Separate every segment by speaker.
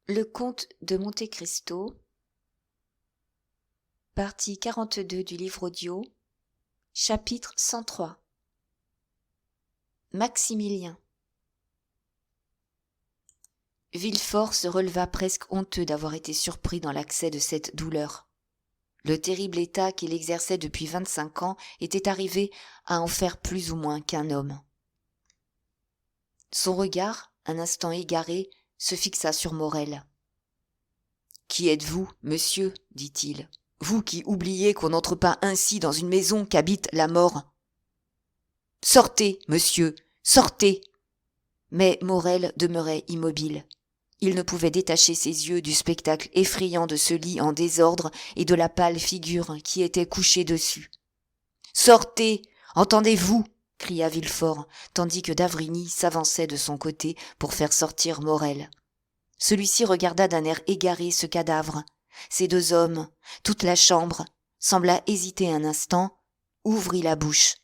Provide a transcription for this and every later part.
Speaker 1: Le comte de Monte Cristo, partie 42 du livre audio, chapitre 103. Maximilien. Villefort se releva presque honteux d'avoir été surpris dans l'accès de cette douleur. Le terrible état qu'il exerçait depuis 25 ans était arrivé à en faire plus ou moins qu'un homme. Son regard, un instant égaré, se fixa sur Morrel. « Qui êtes-vous, monsieur ?» dit-il. « Vous qui oubliez qu'on n'entre pas ainsi dans une maison qu'habite la mort. »« Sortez, monsieur, sortez !» Mais Morrel demeurait immobile. Il ne pouvait détacher ses yeux du spectacle effrayant de ce lit en désordre et de la pâle figure qui était couchée dessus. « Sortez, entendez-vous » cria Villefort, tandis que d'Avrigny s'avançait de son côté pour faire sortir Morrel. Celui-ci regarda d'un air égaré ce cadavre. Ces deux hommes, toute la chambre, sembla hésiter un instant, ouvrit la bouche.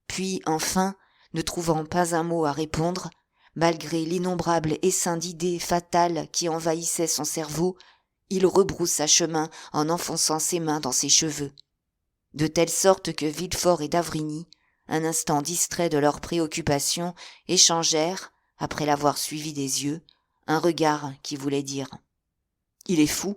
Speaker 1: Puis, enfin, ne trouvant pas un mot à répondre, malgré l'innombrable essaim d'idées fatales qui envahissaient son cerveau, il rebroussa chemin en enfonçant ses mains dans ses cheveux. De telle sorte que Villefort et d'Avrigny, un instant distraits de leurs préoccupations, échangèrent, après l'avoir suivi des yeux, un regard qui voulait dire « Il est fou !»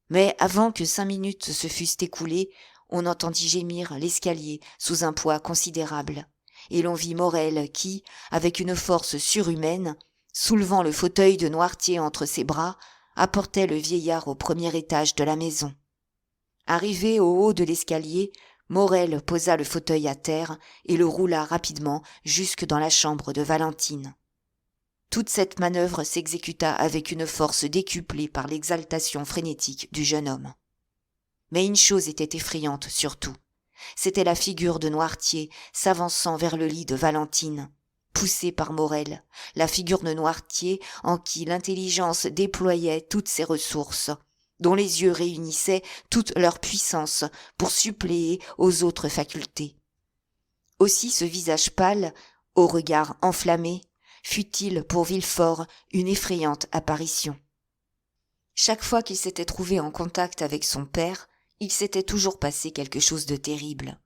Speaker 1: Mais avant que 5 minutes se fussent écoulées, on entendit gémir l'escalier sous un poids considérable, et l'on vit Morrel qui, avec une force surhumaine, soulevant le fauteuil de Noirtier entre ses bras, apportait le vieillard au premier étage de la maison. Arrivé au haut de l'escalier, Morrel posa le fauteuil à terre et le roula rapidement jusque dans la chambre de Valentine. Toute cette manœuvre s'exécuta avec une force décuplée par l'exaltation frénétique du jeune homme. Mais une chose était effrayante surtout. C'était la figure de Noirtier s'avançant vers le lit de Valentine, poussée par Morrel, la figure de Noirtier en qui l'intelligence déployait toutes ses ressources, dont les yeux réunissaient toute leur puissance pour suppléer aux autres facultés. Aussi ce visage pâle, au regard enflammé, fut-il pour Villefort une effrayante apparition. Chaque fois qu'il s'était trouvé en contact avec son père, il s'était toujours passé quelque chose de terrible.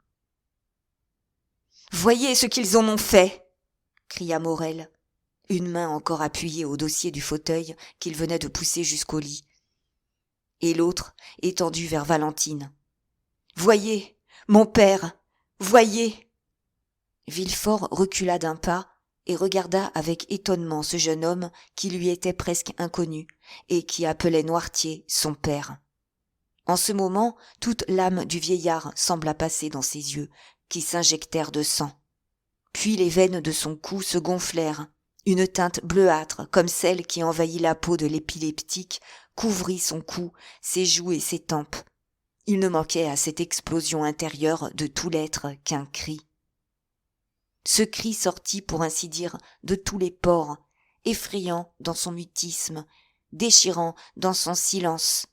Speaker 1: « Voyez ce qu'ils en ont fait !» cria Morrel, une main encore appuyée au dossier du fauteuil qu'il venait de pousser jusqu'au lit, et l'autre étendue vers Valentine. « Voyez, mon père, voyez !» Villefort recula d'un pas et regarda avec étonnement ce jeune homme qui lui était presque inconnu et qui appelait Noirtier son père. En ce moment, toute l'âme du vieillard sembla passer dans ses yeux, qui s'injectèrent de sang. Puis les veines de son cou se gonflèrent. Une teinte bleuâtre, comme celle qui envahit la peau de l'épileptique, couvrit son cou, ses joues et ses tempes. Il ne manquait à cette explosion intérieure de tout l'être qu'un cri. Ce cri sortit, pour ainsi dire, de tous les pores, effrayant dans son mutisme, déchirant dans son silence.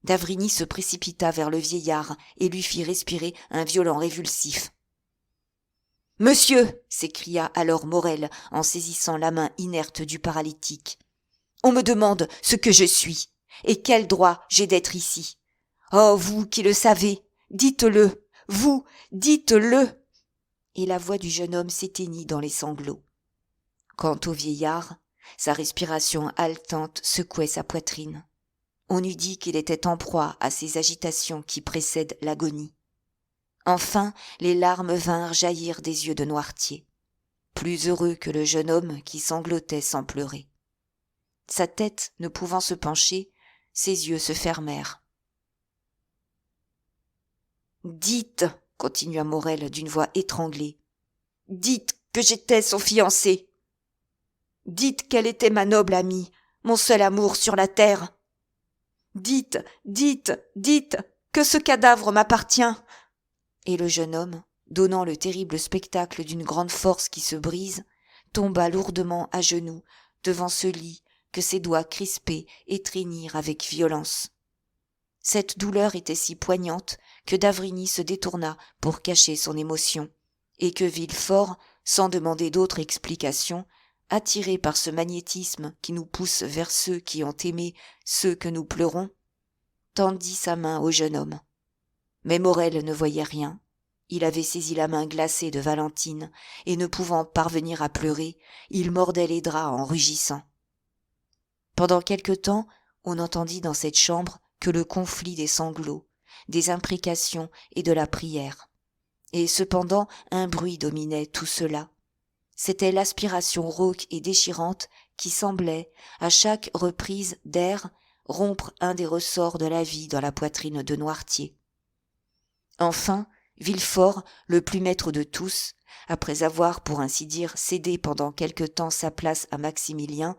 Speaker 1: D'Avrigny se précipita vers le vieillard et lui fit respirer un violent révulsif. « Monsieur !» s'écria alors Morrel en saisissant la main inerte du paralytique. « On me demande ce que je suis, et quel droit j'ai d'être ici. Oh, vous qui le savez, dites-le, vous, dites-le !» Et la voix du jeune homme s'éteignit dans les sanglots. Quant au vieillard, sa respiration haletante secouait sa poitrine. On eût dit qu'il était en proie à ces agitations qui précèdent l'agonie. Enfin, les larmes vinrent jaillir des yeux de Noirtier, plus heureux que le jeune homme qui sanglotait sans pleurer. Sa tête ne pouvant se pencher, ses yeux se fermèrent. « Dites !» continua Morrel d'une voix étranglée. « Dites que j'étais son fiancé. Dites qu'elle était ma noble amie, mon seul amour sur la terre. Dites, dites, dites que ce cadavre m'appartient. » Et le jeune homme, donnant le terrible spectacle d'une grande force qui se brise, tomba lourdement à genoux devant ce lit que ses doigts crispés étreignirent avec violence. Cette douleur était si poignante que d'Avrigny se détourna pour cacher son émotion, et que Villefort, sans demander d'autre explication, attirés par ce magnétisme qui nous pousse vers ceux qui ont aimé ceux que nous pleurons, tendit sa main au jeune homme. Mais Morel ne voyait rien. Il avait saisi la main glacée de Valentine, et ne pouvant parvenir à pleurer, il mordait les draps en rugissant. Pendant quelque temps, on n'entendit dans cette chambre que le conflit des sanglots, des imprécations et de la prière. Et cependant, un bruit dominait tout cela. C'était l'aspiration rauque et déchirante qui semblait, à chaque reprise d'air, rompre un des ressorts de la vie dans la poitrine de Noirtier. Enfin, Villefort, le plus maître de tous, après avoir, pour ainsi dire, cédé pendant quelque temps sa place à Maximilien,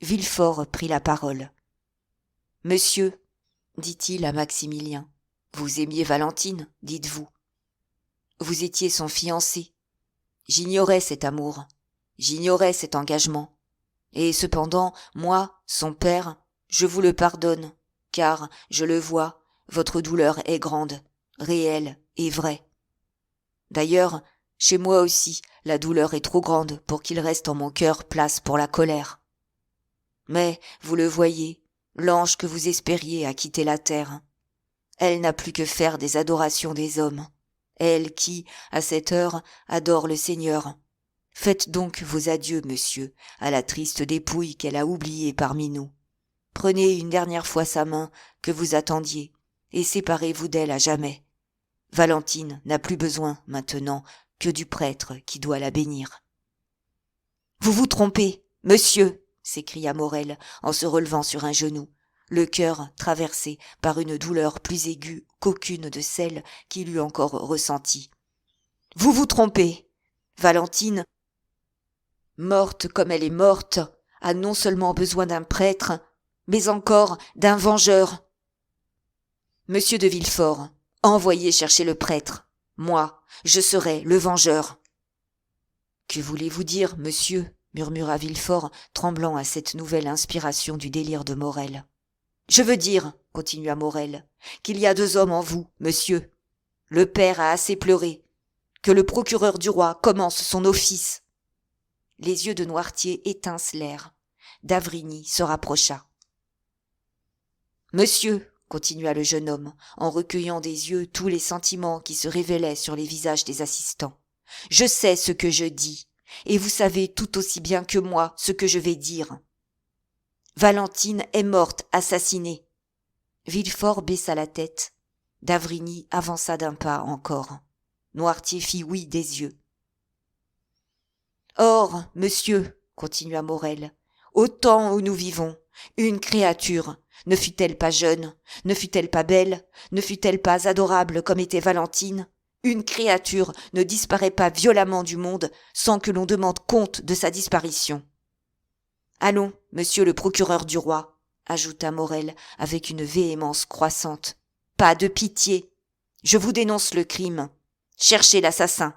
Speaker 1: Villefort prit la parole. « Monsieur, dit-il à Maximilien, vous aimiez Valentine, dites-vous. Vous étiez son fiancé. J'ignorais cet amour, j'ignorais cet engagement. Et cependant, moi, son père, je vous le pardonne, car, je le vois, votre douleur est grande, réelle et vraie. D'ailleurs, chez moi aussi, la douleur est trop grande pour qu'il reste en mon cœur place pour la colère. Mais, vous le voyez, l'ange que vous espériez a quitté la terre. Elle n'a plus que faire des adorations des hommes. Elle qui, à cette heure, adore le Seigneur. Faites donc vos adieux, monsieur, à la triste dépouille qu'elle a oubliée parmi nous. Prenez une dernière fois sa main que vous attendiez, et séparez-vous d'elle à jamais. Valentine n'a plus besoin, maintenant, que du prêtre qui doit la bénir. « Vous vous trompez, monsieur !» s'écria Morel en se relevant sur un genou, le cœur traversé par une douleur plus aiguë qu'aucune de celles qu'il eût encore ressenties. « Vous vous trompez ! Valentine, morte comme elle est morte, a non seulement besoin d'un prêtre, mais encore d'un vengeur. Monsieur de Villefort, envoyez chercher le prêtre. Moi, je serai le vengeur. »« Que voulez-vous dire, monsieur ?» murmura Villefort, tremblant à cette nouvelle inspiration du délire de Morel. « Je veux dire, continua Morel, qu'il y a 2 hommes en vous, monsieur. Le père a assez pleuré. Que le procureur du roi commence son office. » Les yeux de Noirtier étincelèrent. D'avrigny se rapprocha. « Monsieur, continua le jeune homme, en recueillant des yeux tous les sentiments qui se révélaient sur les visages des assistants, je sais ce que je dis, et vous savez tout aussi bien que moi ce que je vais dire. Valentine est morte, assassinée. » Villefort baissa la tête. D'avrigny avança d'un pas encore. Noirtier fit oui des yeux. « Or, monsieur, continua Morel, au temps où nous vivons, une créature, ne fût-elle pas jeune, ne fût-elle pas belle, ne fût-elle pas adorable comme était Valentine, une créature ne disparaît pas violemment du monde sans que l'on demande compte de sa disparition. Allons, monsieur le procureur du roi, ajouta Morel avec une véhémence croissante, pas de pitié. Je vous dénonce le crime. Cherchez l'assassin.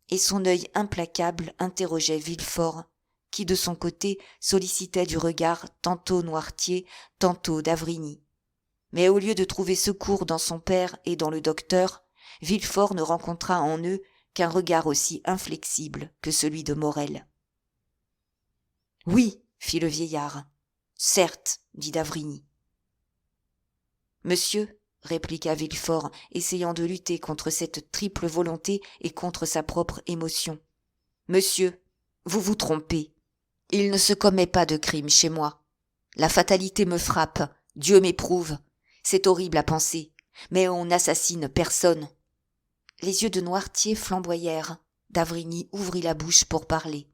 Speaker 1: Et son œil implacable interrogeait Villefort, qui de son côté sollicitait du regard tantôt Noirtier, tantôt d'Avrigny. Mais au lieu de trouver secours dans son père et dans le docteur, Villefort ne rencontra en eux qu'un regard aussi inflexible que celui de Morel. « Oui, fit le vieillard. « Certes, dit d'Avrigny. »« Monsieur, répliqua Villefort, essayant de lutter contre cette triple volonté et contre sa propre émotion. « Monsieur, vous vous trompez. Il ne se commet pas de crime chez moi. La fatalité me frappe, Dieu m'éprouve. C'est horrible à penser, mais on n'assassine personne. » Les yeux de Noirtier flamboyèrent. D'avrigny ouvrit la bouche pour parler.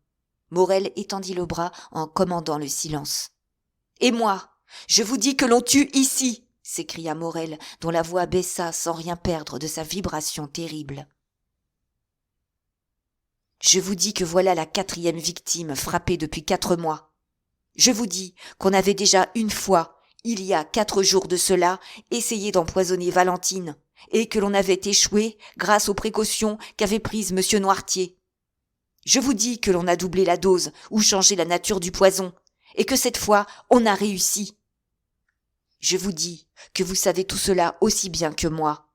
Speaker 1: Morel étendit le bras en commandant le silence. « Et moi, je vous dis que l'on tue ici !» s'écria Morel, dont la voix baissa sans rien perdre de sa vibration terrible. « Je vous dis que voilà la 4e victime frappée depuis 4 mois. Je vous dis qu'on avait déjà une fois, il y a 4 jours de cela, essayé d'empoisonner Valentine, et que l'on avait échoué grâce aux précautions qu'avait prises monsieur Noirtier. Je vous dis que l'on a doublé la dose ou changé la nature du poison, et que cette fois, on a réussi. Je vous dis que vous savez tout cela aussi bien que moi.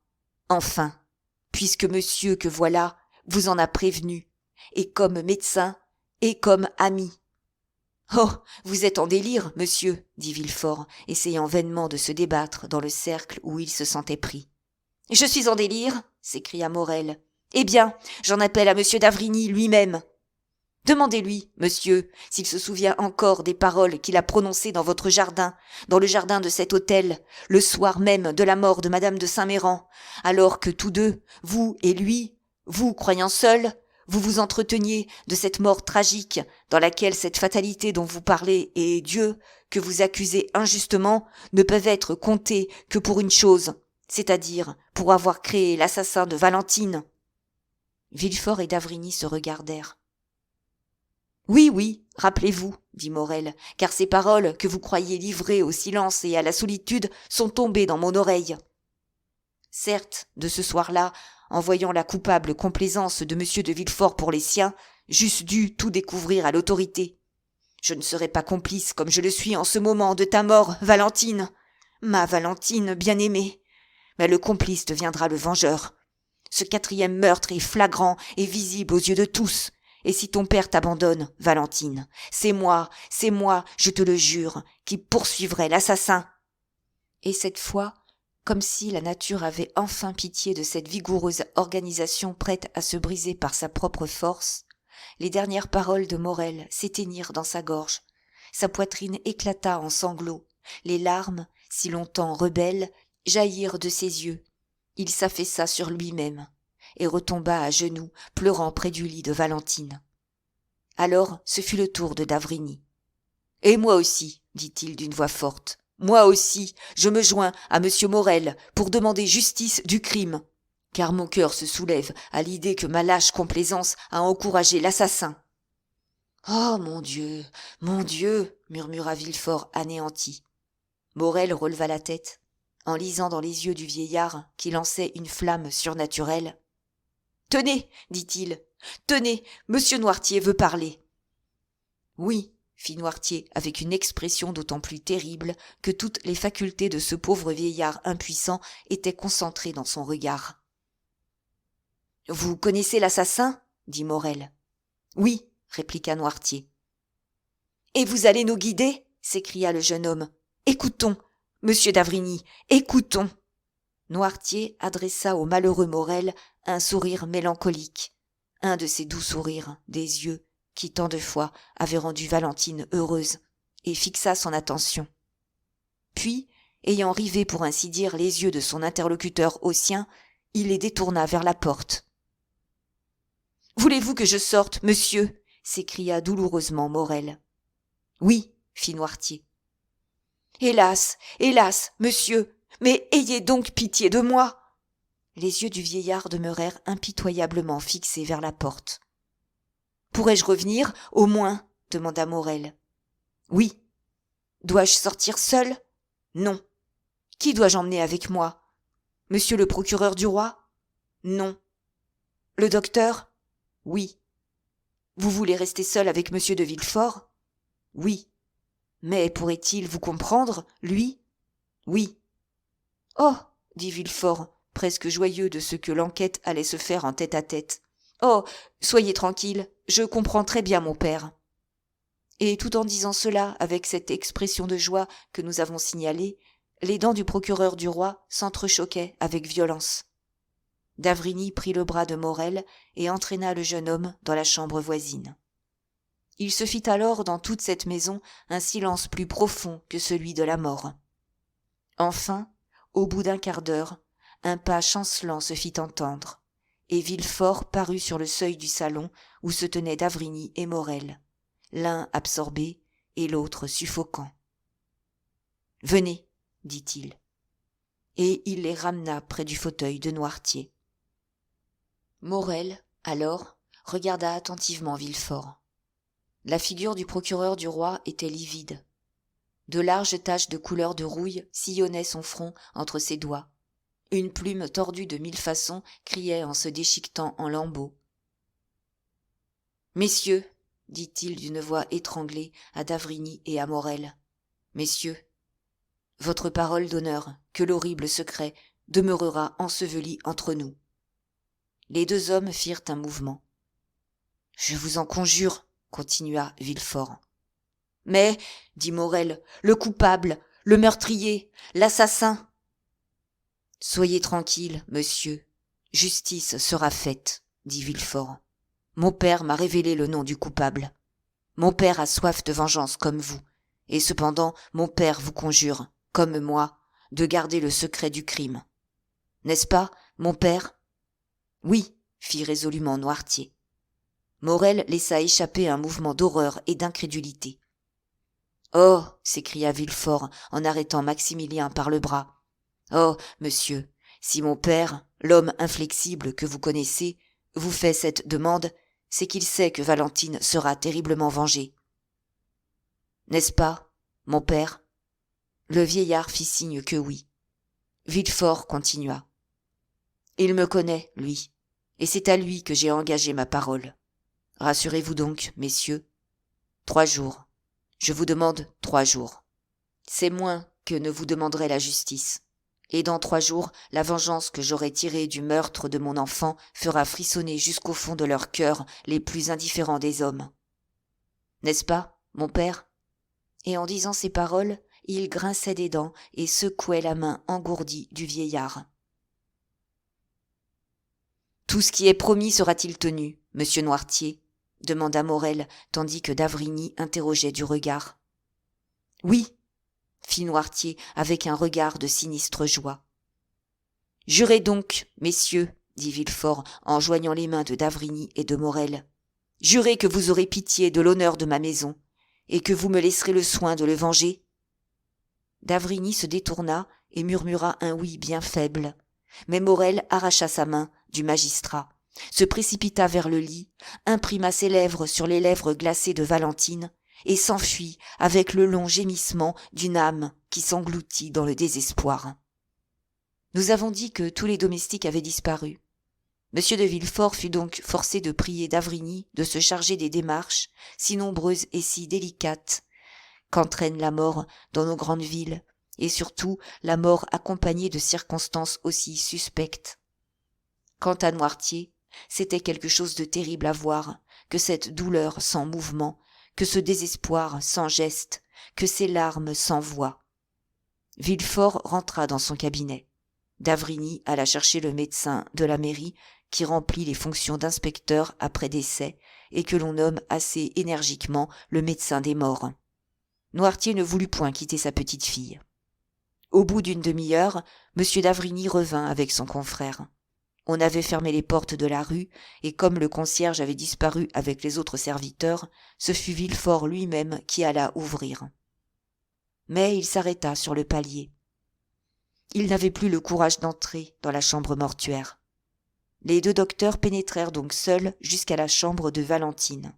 Speaker 1: Enfin, puisque monsieur que voilà vous en a prévenu, et comme médecin, et comme ami. Oh, vous êtes en délire, monsieur, dit Villefort, essayant vainement de se débattre dans le cercle où il se sentait pris. Je suis en délire, s'écria Morel. Eh bien, j'en appelle à monsieur d'Avrigny lui-même. Demandez-lui, monsieur, s'il se souvient encore des paroles qu'il a prononcées dans votre jardin, dans le jardin de cet hôtel, le soir même de la mort de madame de Saint-Méran, alors que tous deux, vous et lui, vous croyant seuls, vous vous entreteniez de cette mort tragique dans laquelle cette fatalité dont vous parlez et Dieu, que vous accusez injustement, ne peuvent être comptés que pour une chose, c'est-à-dire pour avoir créé l'assassin de Valentine. Villefort et d'Avrigny se regardèrent. Oui, oui, rappelez-vous, dit Morel, car ces paroles que vous croyez livrées au silence et à la solitude sont tombées dans mon oreille. Certes, de ce soir-là, en voyant la coupable complaisance de M. de Villefort pour les siens, j'eusse dû tout découvrir à l'autorité. Je ne serais pas complice comme je le suis en ce moment de ta mort, Valentine, ma Valentine bien-aimée. Mais le complice deviendra le vengeur. Ce 4e meurtre est flagrant et visible aux yeux de tous. Et si ton père t'abandonne, Valentine, c'est moi, je te le jure, qui poursuivrai l'assassin. Et cette fois, comme si la nature avait enfin pitié de cette vigoureuse organisation prête à se briser par sa propre force, les dernières paroles de Morel s'éteignirent dans sa gorge. Sa poitrine éclata en sanglots. Les larmes, si longtemps rebelles, jaillirent de ses yeux. Il s'affaissa sur lui-même et retomba à genoux, pleurant près du lit de Valentine. Alors ce fut le tour de d'Avrigny. « Et moi aussi, dit-il d'une voix forte, moi aussi, je me joins à monsieur Morel pour demander justice du crime, car mon cœur se soulève à l'idée que ma lâche complaisance a encouragé l'assassin. »« Oh, mon Dieu, murmura Villefort anéanti. Morel releva la tête, en lisant dans les yeux du vieillard qui lançait une flamme surnaturelle. « Tenez, dit-il, tenez, monsieur Noirtier veut parler. »« Oui, fit Noirtier avec une expression d'autant plus terrible que toutes les facultés de ce pauvre vieillard impuissant étaient concentrées dans son regard. « Vous connaissez l'assassin » dit Morel. « Oui, répliqua Noirtier. « Et vous allez nous guider » s'écria le jeune homme. « Écoutons, monsieur d'Avrigny, écoutons » Noirtier adressa au malheureux Morel un sourire mélancolique, un de ces doux sourires des yeux qui tant de fois avaient rendu Valentine heureuse, et fixa son attention. Puis, ayant rivé pour ainsi dire les yeux de son interlocuteur aux siens, il les détourna vers la porte. « Voulez-vous que je sorte, monsieur » s'écria douloureusement Morel. « Oui, fit Noirtier. »« Hélas, hélas, monsieur, mais ayez donc pitié de moi !» Les yeux du vieillard demeurèrent impitoyablement fixés vers la porte. « Pourrais-je revenir, au moins ?» demanda Morel. « Oui. »« Dois-je sortir seul ?»« Non. »« Qui dois-je emmener avec moi ? Monsieur le procureur du roi ? Non. »« Le docteur ? Oui. »« Vous voulez rester seul avec monsieur de Villefort ? Oui. »« Mais pourrait-il vous comprendre, lui ? Oui. »« Oh !» dit Villefort, presque joyeux de ce que l'enquête allait se faire en tête-à-tête. « Oh, soyez tranquille, je comprends très bien mon père. » Et tout en disant cela avec cette expression de joie que nous avons signalée, les dents du procureur du roi s'entrechoquaient avec violence. D'Avrigny prit le bras de Morel et entraîna le jeune homme dans la chambre voisine. Il se fit alors dans toute cette maison un silence plus profond que celui de la mort. Enfin, au bout d'un quart d'heure, un pas chancelant se fit entendre, et Villefort parut sur le seuil du salon où se tenaient d'Avrigny et Morel, l'un absorbé et l'autre suffocant. « Venez, dit-il, et il les ramena près du fauteuil de Noirtier. Morel, alors, regarda attentivement Villefort. La figure du procureur du roi était livide. De larges taches de couleur de rouille sillonnaient son front entre ses doigts. Une plume tordue de 1000 façons criait en se déchiquetant en lambeaux. « Messieurs, dit-il d'une voix étranglée à d'Avrigny et à Morel, messieurs, votre parole d'honneur que l'horrible secret demeurera enseveli entre nous. » Les deux hommes firent un mouvement. « Je vous en conjure, continua Villefort. Mais, dit Morel, le coupable, le meurtrier, l'assassin. Soyez tranquille, monsieur. Justice sera faite, dit Villefort. Mon père m'a révélé le nom du coupable. Mon père a soif de vengeance comme vous, et cependant mon père vous conjure, comme moi, de garder le secret du crime. N'est-ce pas, mon père ? Oui, fit résolument Noirtier. Morel laissa échapper un mouvement d'horreur et d'incrédulité. Oh, s'écria Villefort en arrêtant Maximilien par le bras. Oh, monsieur, si mon père, l'homme inflexible que vous connaissez, vous fait cette demande, c'est qu'il sait que Valentine sera terriblement vengée. N'est-ce pas, mon père ? Le vieillard fit signe que oui. Villefort continua. Il me connaît, lui, et c'est à lui que j'ai engagé ma parole. Rassurez-vous donc, messieurs. 3 jours. Je vous demande 3 jours. C'est moins que ne vous demanderait la justice. Et dans 3 jours, la vengeance que j'aurai tirée du meurtre de mon enfant fera frissonner jusqu'au fond de leur cœur les plus indifférents des hommes. N'est-ce pas, mon père ? Et en disant ces paroles, il grinçait des dents et secouait la main engourdie du vieillard. Tout ce qui est promis sera-t-il tenu, monsieur Noirtier ? Demanda Morel, tandis que d'Avrigny interrogeait du regard. Oui, fit Noirtier avec un regard de sinistre joie. Jurez donc, messieurs, dit Villefort en joignant les mains de d'Avrigny et de Morel. Jurez que vous aurez pitié de l'honneur de ma maison, et que vous me laisserez le soin de le venger. D'Avrigny se détourna et murmura un oui bien faible, mais Morel arracha sa main du magistrat, se précipita vers le lit, imprima ses lèvres sur les lèvres glacées de Valentine, et s'enfuit avec le long gémissement d'une âme qui s'engloutit dans le désespoir. Nous avons dit que tous les domestiques avaient disparu. M. de Villefort fut donc forcé de prier d'Avrigny de se charger des démarches, si nombreuses et si délicates, qu'entraîne la mort dans nos grandes villes, et surtout la mort accompagnée de circonstances aussi suspectes. Quant à Noirtier, c'était quelque chose de terrible à voir, que cette douleur sans mouvement, que ce désespoir sans geste, que ces larmes sans voix. Villefort rentra dans son cabinet. D'Avrigny alla chercher le médecin de la mairie qui remplit les fonctions d'inspecteur après décès et que l'on nomme assez énergiquement le médecin des morts. Noirtier ne voulut point quitter sa petite fille. Au bout d'une demi-heure, M. d'Avrigny revint avec son confrère. On avait fermé les portes de la rue, et comme le concierge avait disparu avec les autres serviteurs, ce fut Villefort lui-même qui alla ouvrir. Mais il s'arrêta sur le palier. Il n'avait plus le courage d'entrer dans la chambre mortuaire. Les 2 docteurs pénétrèrent donc seuls jusqu'à la chambre de Valentine.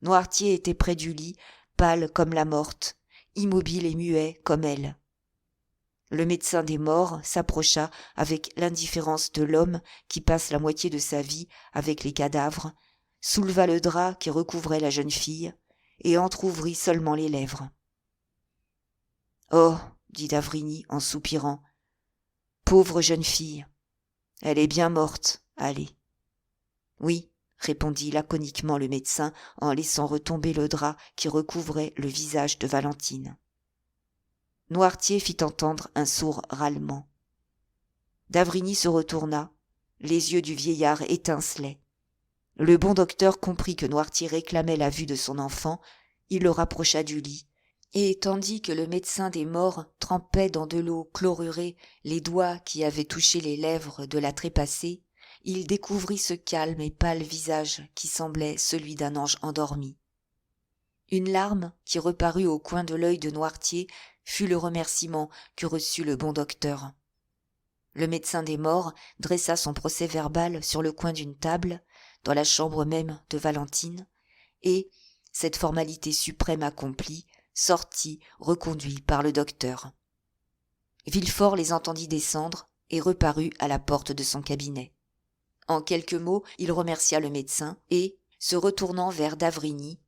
Speaker 1: Noirtier était près du lit, pâle comme la morte, immobile et muet comme elle. Le médecin des morts s'approcha avec l'indifférence de l'homme qui passe la moitié de sa vie avec les cadavres, souleva le drap qui recouvrait la jeune fille et entr'ouvrit seulement les lèvres. « Oh !» dit d'Avrigny en soupirant. « Pauvre jeune fille ! Elle est bien morte, allez. »« Oui, » répondit laconiquement le médecin en laissant retomber le drap qui recouvrait le visage de Valentine. Noirtier fit entendre un sourd râlement. D'Avrigny se retourna, les yeux du vieillard étincelaient. Le bon docteur comprit que Noirtier réclamait la vue de son enfant, il le rapprocha du lit, et tandis que le médecin des morts trempait dans de l'eau chlorurée les doigts qui avaient touché les lèvres de la trépassée, il découvrit ce calme et pâle visage qui semblait celui d'un ange endormi. Une larme qui reparut au coin de l'œil de Noirtier fut le remerciement que reçut le bon docteur. Le médecin des morts dressa son procès-verbal sur le coin d'une table, dans la chambre même de Valentine, et, cette formalité suprême accomplie, sortit reconduit par le docteur. Villefort les entendit descendre et reparut à la porte de son cabinet. En quelques mots, il remercia le médecin et, se retournant vers d'Avrigny,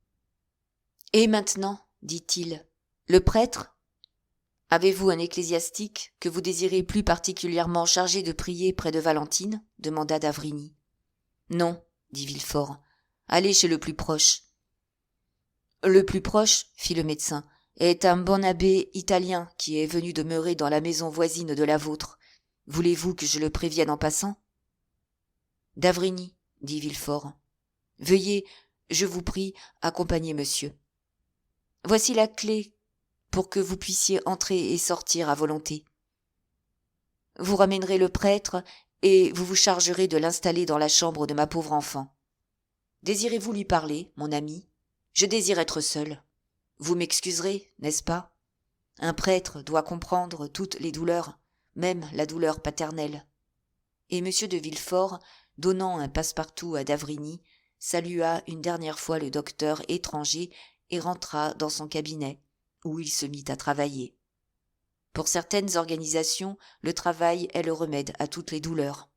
Speaker 1: « Et maintenant, dit-il, le prêtre ? Avez-vous un ecclésiastique que vous désirez plus particulièrement chargé de prier près de Valentine ? Demanda d'Avrigny. Non, dit Villefort. Allez chez le plus proche. Le plus proche, fit le médecin, est un bon abbé italien qui est venu demeurer dans la maison voisine de la vôtre. Voulez-vous que je le prévienne en passant? D'avrigny, dit Villefort. Veuillez, je vous prie, accompagner monsieur. Voici la clé pour que vous puissiez entrer et sortir à volonté. Vous ramènerez le prêtre et vous vous chargerez de l'installer dans la chambre de ma pauvre enfant. Désirez-vous lui parler, mon ami? Je désire être seul. Vous m'excuserez, n'est-ce pas? Un prêtre doit comprendre toutes les douleurs, même la douleur paternelle. Et M. de Villefort, donnant un passe-partout à D'avrigny, salua une dernière fois le docteur étranger et rentra dans son cabinet, où il se mit à travailler. Pour certaines organisations, le travail est le remède à toutes les douleurs.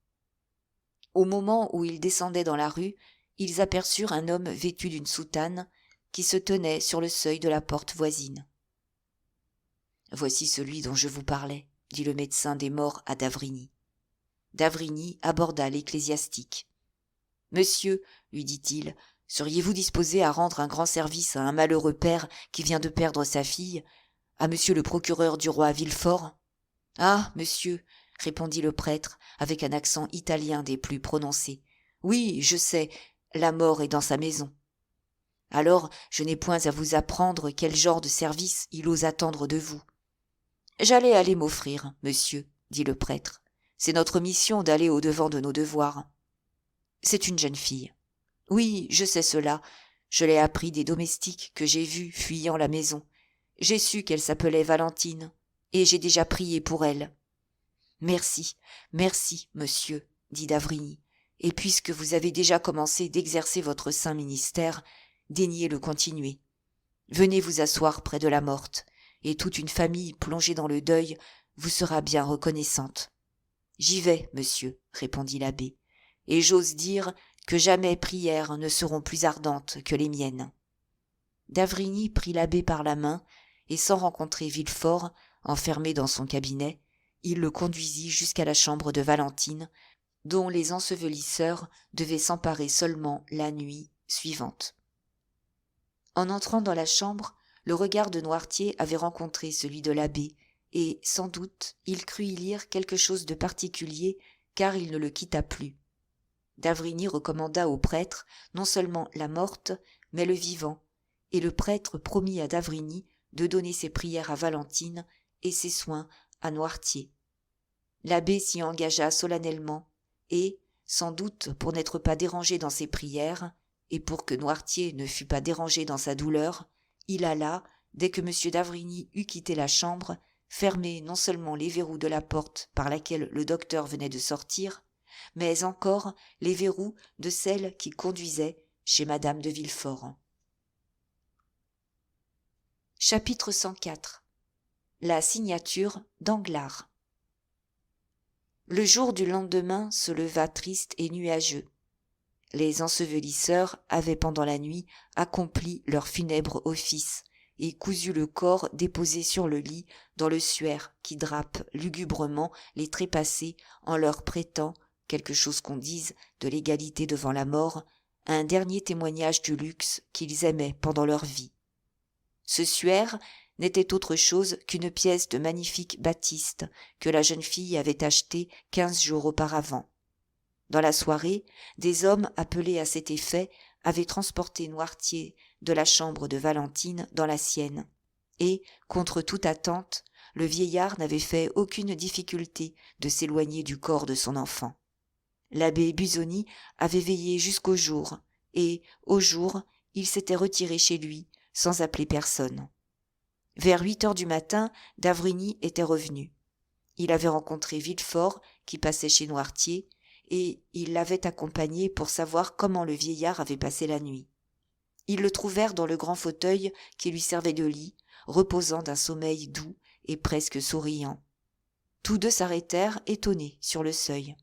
Speaker 1: Au moment où ils descendaient dans la rue, ils aperçurent un homme vêtu d'une soutane qui se tenait sur le seuil de la porte voisine. « Voici celui dont je vous parlais, » dit le médecin des morts à D'avrigny. D'avrigny aborda l'ecclésiastique. « Monsieur, lui dit-il, seriez-vous disposé à rendre un grand service à un malheureux père qui vient de perdre sa fille, à monsieur le procureur du roi Villefort ?»« Ah, monsieur, » répondit le prêtre avec un accent italien des plus prononcés. « Oui, je sais, la mort est dans sa maison. » « Alors, je n'ai point à vous apprendre quel genre de service il ose attendre de vous. »« J'allais aller m'offrir, monsieur, » dit le prêtre. « C'est notre mission d'aller au-devant de nos devoirs. »« C'est une jeune fille. »« Oui, je sais cela. Je l'ai appris des domestiques que j'ai vus fuyant la maison. J'ai su qu'elle s'appelait Valentine, et j'ai déjà prié pour elle. »« Merci, merci, monsieur, » dit D'avrigny. « Et puisque vous avez déjà commencé d'exercer votre saint ministère, daignez le continuer. Venez vous asseoir près de la morte, et toute une famille plongée dans le deuil vous sera bien reconnaissante. »« J'y vais, monsieur, » répondit l'abbé, « et j'ose dire que jamais prières ne seront plus ardentes que les miennes. » D'avrigny prit l'abbé par la main, et sans rencontrer Villefort, enfermé dans son cabinet, il le conduisit jusqu'à la chambre de Valentine, dont les ensevelisseurs devaient s'emparer seulement la nuit suivante. En entrant dans la chambre, le regard de Noirtier avait rencontré celui de l'abbé, et, sans doute, il crut y lire quelque chose de particulier, car il ne le quitta plus. D'avrigny recommanda au prêtre non seulement la morte, mais le vivant, et le prêtre promit à D'avrigny de donner ses prières à Valentine et ses soins à Noirtier. L'abbé s'y engagea solennellement, et, sans doute pour n'être pas dérangé dans ses prières, et pour que Noirtier ne fût pas dérangé dans sa douleur, il alla, dès que M. d'Avrigny eut quitté la chambre, fermer non seulement les verrous de la porte par laquelle le docteur venait de sortir, mais encore les verrous de celle qui conduisait chez madame de Villefort. Chapitre 104. La signature d'Anglars. Le jour du lendemain se leva triste et nuageux. Les ensevelisseurs avaient pendant la nuit accompli leur funèbre office et cousu le corps déposé sur le lit dans le suaire qui drape lugubrement les trépassés en leur prêtant, quelque chose qu'on dise de l'égalité devant la mort, un dernier témoignage du luxe qu'ils aimaient pendant leur vie. Ce suaire n'était autre chose qu'une pièce de magnifique batiste que la jeune fille avait achetée 15 jours auparavant. Dans la soirée, des hommes appelés à cet effet avaient transporté Noirtier de la chambre de Valentine dans la sienne, et, contre toute attente, le vieillard n'avait fait aucune difficulté de s'éloigner du corps de son enfant. L'abbé Busoni avait veillé jusqu'au jour, et, au jour, il s'était retiré chez lui, sans appeler personne. Vers 8 heures du matin, D'avrigny était revenu. Il avait rencontré Villefort, qui passait chez Noirtier, et ils l'avaient accompagné pour savoir comment le vieillard avait passé la nuit. Ils le trouvèrent dans le grand fauteuil qui lui servait de lit, reposant d'un sommeil doux et presque souriant. Tous deux s'arrêtèrent, étonnés, sur le seuil.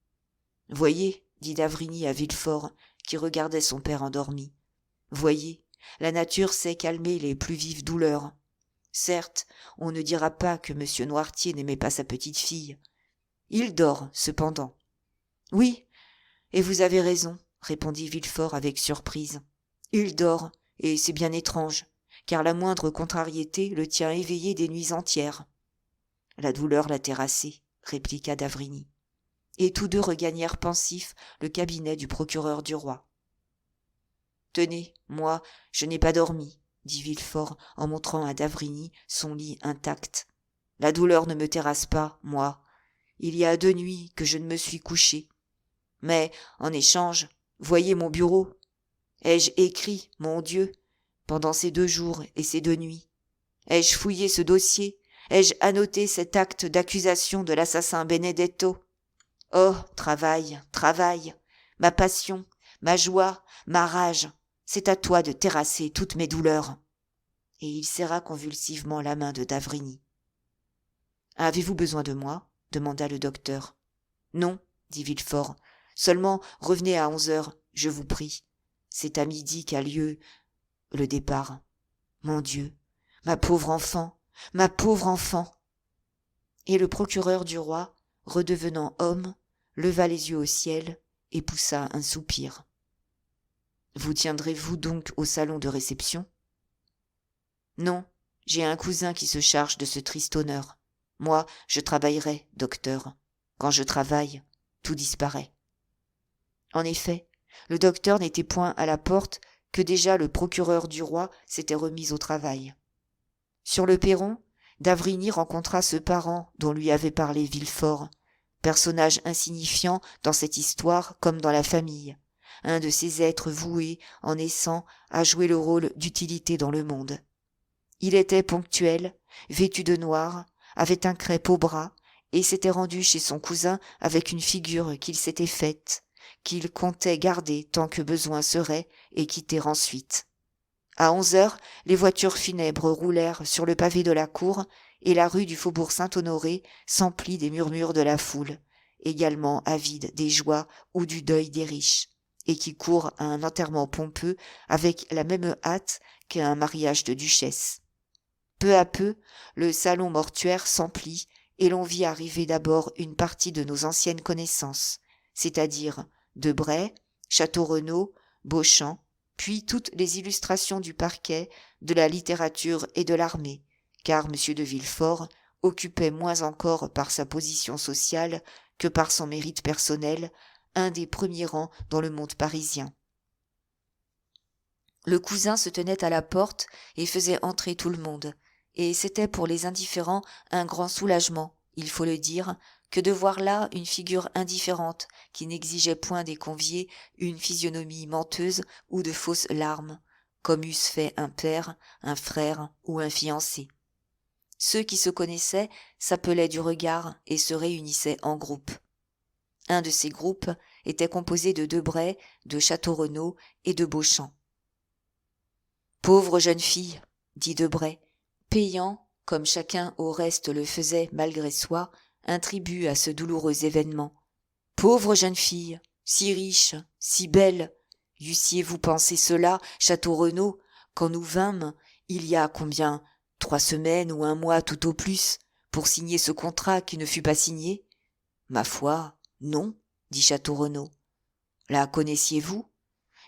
Speaker 1: « Voyez, » dit D'avrigny à Villefort, qui regardait son père endormi, « voyez, la nature sait calmer les plus vives douleurs. Certes, on ne dira pas que M. Noirtier n'aimait pas sa petite-fille. Il dort, cependant. » « Oui, et vous avez raison, » répondit Villefort avec surprise. « Il dort, et c'est bien étrange, car la moindre contrariété le tient éveillé des nuits entières. La douleur l'a terrassé, répliqua d'Avrigny. Et tous deux regagnèrent pensifs le cabinet du procureur du roi. Tenez, moi, je n'ai pas dormi, dit Villefort en montrant à d'Avrigny son lit intact. La douleur ne me terrasse pas, moi. Il y a 2 nuits que je ne me suis couché. Mais, en échange, voyez mon bureau. Ai-je écrit, mon Dieu, pendant ces 2 jours et ces 2 nuits? Ai-je fouillé ce dossier? Ai-je annoté cet acte d'accusation de l'assassin Benedetto? Oh, travail, travail, ma passion, ma joie, ma rage, c'est à toi de terrasser toutes mes douleurs. Et il serra convulsivement la main de d'Avrigny. Avez-vous besoin de moi? Demanda le docteur. Non, dit Villefort. Seulement, revenez à 11 heures, je vous prie. C'est à midi qu'a lieu le départ. Mon Dieu, ma pauvre enfant, ma pauvre enfant. Et le procureur du roi, redevenant homme, leva les yeux au ciel et poussa un soupir. Vous tiendrez-vous donc au salon de réception? Non, j'ai un cousin qui se charge de ce triste honneur. Moi, je travaillerai, docteur. Quand je travaille, tout disparaît. En effet, le docteur n'était point à la porte que déjà le procureur du roi s'était remis au travail. Sur le perron, d'Avrigny rencontra ce parent dont lui avait parlé Villefort, personnage insignifiant dans cette histoire comme dans la famille, un de ces êtres voués, en naissant, à jouer le rôle d'utilité dans le monde. Il était ponctuel, vêtu de noir, avait un crêpe au bras, et s'était rendu chez son cousin avec une figure qu'il s'était faite, qu'il comptait garder tant que besoin serait, et quitter ensuite. À 11 heures, les voitures funèbres roulèrent sur le pavé de la cour, et la rue du Faubourg Saint-Honoré s'emplit des murmures de la foule, également avide des joies ou du deuil des riches, et qui court à un enterrement pompeux avec la même hâte qu'à un mariage de duchesse. Peu à peu, le salon mortuaire s'emplit, et l'on vit arriver d'abord une partie de nos anciennes connaissances, c'est-à-dire Debray, Château-Renaud, Beauchamp, puis toutes les illustrations du parquet, de la littérature et de l'armée, car M. de Villefort occupait moins encore par sa position sociale que par son mérite personnel un des premiers rangs dans le monde parisien. Le cousin se tenait à la porte et faisait entrer tout le monde, et c'était pour les indifférents un grand soulagement, il faut le dire, que de voir là une figure indifférente qui n'exigeait point des conviés une physionomie menteuse ou de fausses larmes, comme eussent fait un père, un frère ou un fiancé. Ceux qui se connaissaient s'appelaient du regard et se réunissaient en groupes. Un de ces groupes était composé de Debray, de Château-Renaud et de Beauchamp. « Pauvre jeune fille, dit Debray, payant, comme chacun au reste le faisait malgré soi, un tribut à ce douloureux événement. Pauvre jeune fille, si riche, si belle, eussiez-vous pensé cela, Château-Renaud, quand nous vînmes, il y a combien, 3 semaines ou 1 mois tout au plus, pour signer ce contrat qui ne fut pas signé? Ma foi, non, dit Château-Renaud. La connaissiez-vous?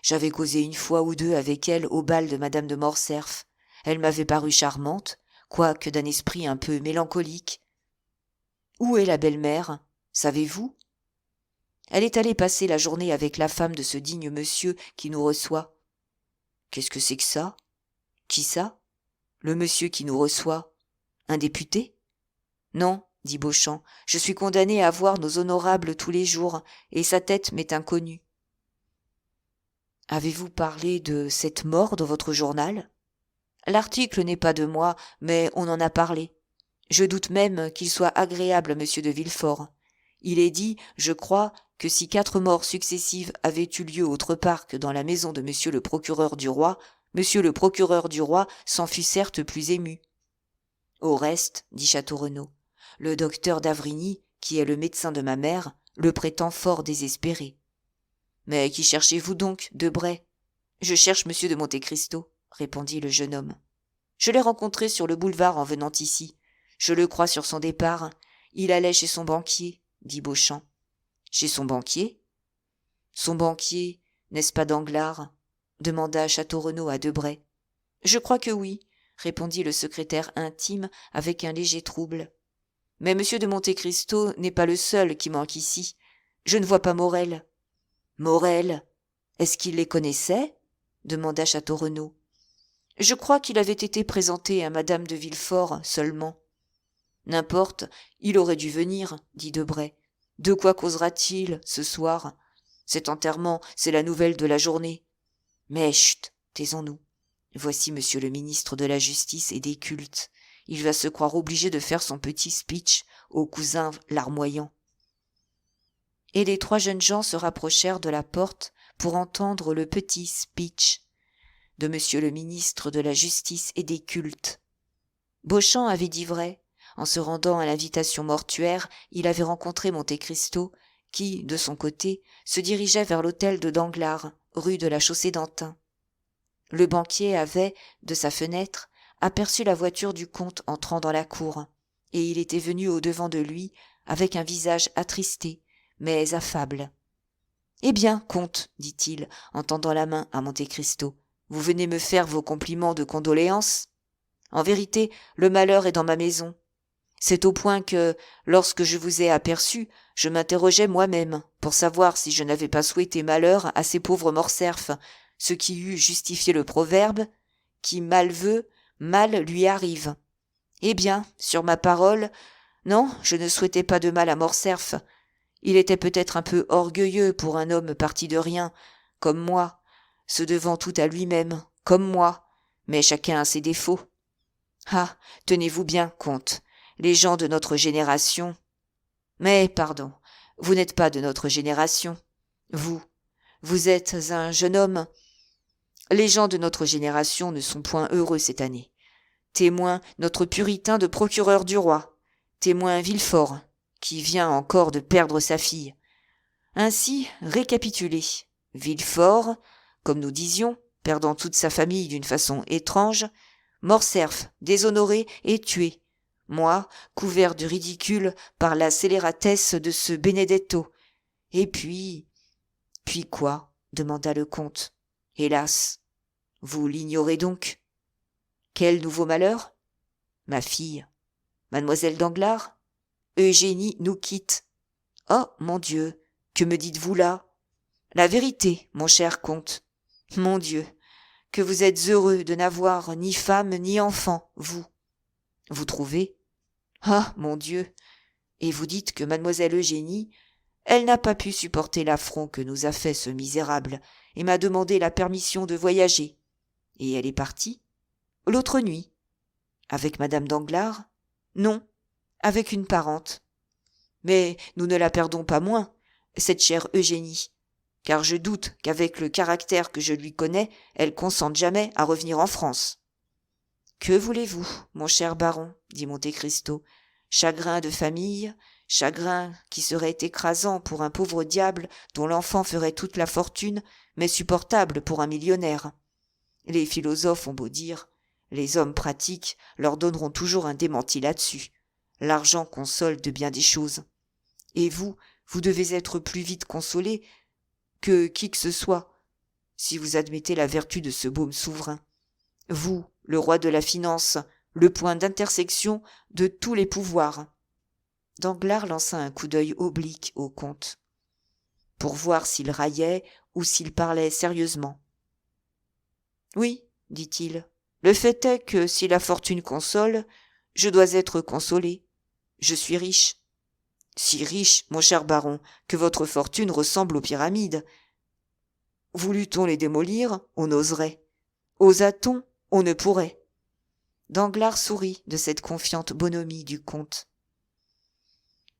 Speaker 1: J'avais causé 1 fois ou 2 avec elle au bal de madame de Morcerf. Elle m'avait paru charmante, quoique d'un esprit un peu mélancolique. Où est la belle-mère, savez-vous? Elle est allée passer la journée avec la femme de ce digne monsieur qui nous reçoit. Qu'est-ce que c'est que ça? Qui ça? Le monsieur qui nous reçoit. Un député? Non, dit Beauchamp, je suis condamné à voir nos honorables tous les jours, et sa tête m'est inconnue. Avez-vous parlé de cette mort dans votre journal? L'article n'est pas de moi, mais on en a parlé. Je doute même qu'il soit agréable à M. de Villefort. Il est dit, je crois, que si 4 morts successives avaient eu lieu autre part que dans la maison de M. le procureur du roi, M. le procureur du roi s'en fût certes plus ému. Au reste, dit Château-Renaud, le docteur d'Avrigny, qui est le médecin de ma mère, le prétend fort désespéré. Mais qui cherchez-vous donc, Debray? Je cherche M. de Monte Cristo, répondit le jeune homme. Je l'ai rencontré sur le boulevard en venant ici. Je le crois sur son départ. Il allait chez son banquier, dit Beauchamp. Chez son banquier? Son banquier, n'est-ce pas Danglars? demanda Château-Renaud à Debray. « Je crois que oui, » répondit le secrétaire intime avec un léger trouble. « Mais M. de Monte Cristo n'est pas le seul qui manque ici. Je ne vois pas Morel. »« Morel ? Est-ce qu'il les connaissait ?» demanda Château-Renaud. « Je crois qu'il avait été présenté à madame de Villefort seulement. »« N'importe, il aurait dû venir, » dit Debray. « De quoi causera-t-il ce soir ? Cet enterrement, c'est la nouvelle de la journée. Mais chut, taisons-nous. Voici monsieur le ministre de la Justice et des Cultes. Il va se croire obligé de faire son petit speech au cousin larmoyant. » Et les trois jeunes gens se rapprochèrent de la porte pour entendre le petit speech de monsieur le ministre de la Justice et des Cultes. Beauchamp avait dit vrai. En se rendant à l'invitation mortuaire, il avait rencontré Monte Cristo, qui, de son côté, se dirigeait vers l'hôtel de Danglars, rue de la Chaussée-d'Antin. Le banquier avait, de sa fenêtre, aperçu la voiture du comte entrant dans la cour, et il était venu au-devant de lui avec un visage attristé, mais affable. « Eh bien, comte, dit-il, en tendant la main à Monte Cristo, vous venez me faire vos compliments de condoléances ? En vérité, le malheur est dans ma maison. C'est au point que, lorsque je vous ai aperçu, je m'interrogeais moi-même pour savoir si je n'avais pas souhaité malheur à ces pauvres Morcerf, ce qui eût justifié le proverbe « qui mal veut, mal lui arrive ». Eh bien, sur ma parole, non, je ne souhaitais pas de mal à Morcerf. Il était peut-être un peu orgueilleux pour un homme parti de rien, comme moi, se devant tout à lui-même, comme moi, mais chacun a ses défauts. Ah, tenez-vous bien, comte, les gens de notre génération... Mais, pardon, vous n'êtes pas de notre génération. Vous êtes un jeune homme. Les gens de notre génération ne sont point heureux cette année. Témoin notre puritain de procureur du roi, témoin Villefort, qui vient encore de perdre sa fille. Ainsi, récapitulez. Villefort, comme nous disions, perdant toute sa famille d'une façon étrange, Morcerf, déshonoré et tué. Moi, couvert de ridicule par la scélératesse de ce Benedetto. Et puis... Puis quoi ? Demanda le comte. Hélas, vous l'ignorez donc. Quel nouveau malheur ? Ma fille. Mademoiselle Danglars ? Eugénie nous quitte. Oh, mon Dieu, que me dites-vous là ? La vérité, mon cher comte. Mon Dieu, que vous êtes heureux de n'avoir ni femme ni enfant, vous. Vous trouvez ? Ah, mon Dieu ! Et vous dites que mademoiselle Eugénie, elle n'a pas pu supporter l'affront que nous a fait ce misérable, et m'a demandé la permission de voyager. Et elle est partie ? L'autre nuit. Avec madame Danglars ? Non, avec une parente. Mais nous ne la perdons pas moins, cette chère Eugénie, car je doute qu'avec le caractère que je lui connais, elle consente jamais à revenir en France. Que voulez-vous, mon cher baron, dit Monte Cristo, chagrin de famille, chagrin qui serait écrasant pour un pauvre diable dont l'enfant ferait toute la fortune, mais supportable pour un millionnaire. Les philosophes ont beau dire, les hommes pratiques leur donneront toujours un démenti là-dessus. L'argent console de bien des choses. Et vous devez être plus vite consolé que qui que ce soit, si vous admettez la vertu de ce baume souverain. Vous, le roi de la finance, le point d'intersection de tous les pouvoirs. Danglars lança un coup d'œil oblique au comte, pour voir s'il raillait ou s'il parlait sérieusement. Oui, dit-il, le fait est que si la fortune console, je dois être consolé. Je suis riche. Si riche, mon cher baron, que votre fortune ressemble aux pyramides. Voulût-on les démolir, on oserait. Osa-t-on, on ne pourrait. Danglars sourit de cette confiante bonhomie du comte.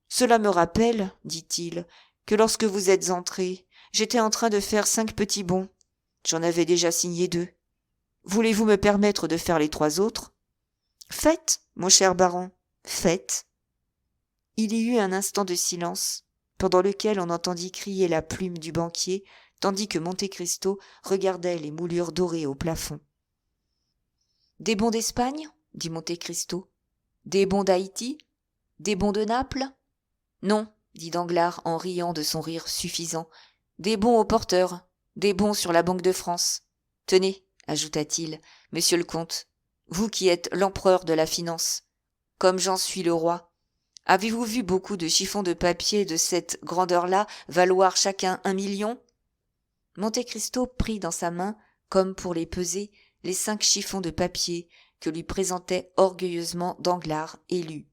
Speaker 1: Cela me rappelle, dit-il, que lorsque vous êtes entré, j'étais en train de faire 5 petits bons. J'en avais déjà signé 2. Voulez-vous me permettre de faire les 3 autres ? Faites, mon cher baron, faites. Il y eut un instant de silence, pendant lequel on entendit crier la plume du banquier, tandis que Monte Cristo regardait les moulures dorées au plafond. « Des bons d'Espagne » dit Monte Cristo. « Des bons d'Haïti ? Des bons de Naples ? » Non, dit Danglars en riant de son rire suffisant. « Des bons au porteur, des bons sur la Banque de France. » Tenez, ajouta-t-il, monsieur le comte, vous qui êtes l'empereur de la finance, comme j'en suis le roi, avez-vous vu beaucoup de chiffons de papier de cette grandeur-là valoir chacun 1 million ? Monte Cristo prit dans sa main, comme pour les peser, les 5 chiffons de papier que lui présentait orgueilleusement Danglars et lut.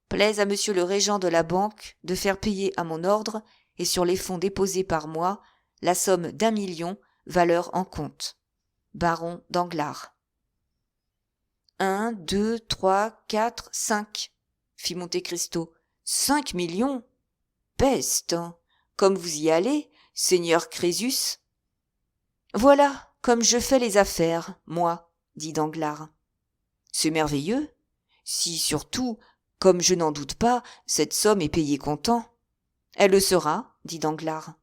Speaker 1: Plaise à monsieur le régent de la banque de faire payer à mon ordre, et sur les fonds déposés par moi, la somme d'1 million, valeur en compte. Baron Danglars. 1, 2, 3, 4, 5, fit Monte Cristo. 5 millions ? Peste ! Comme vous y allez, seigneur Crésus ? Voilà comme je fais les affaires, moi, dit Danglars. C'est merveilleux, si surtout, comme je n'en doute pas, cette somme est payée comptant. Elle le sera, dit Danglars.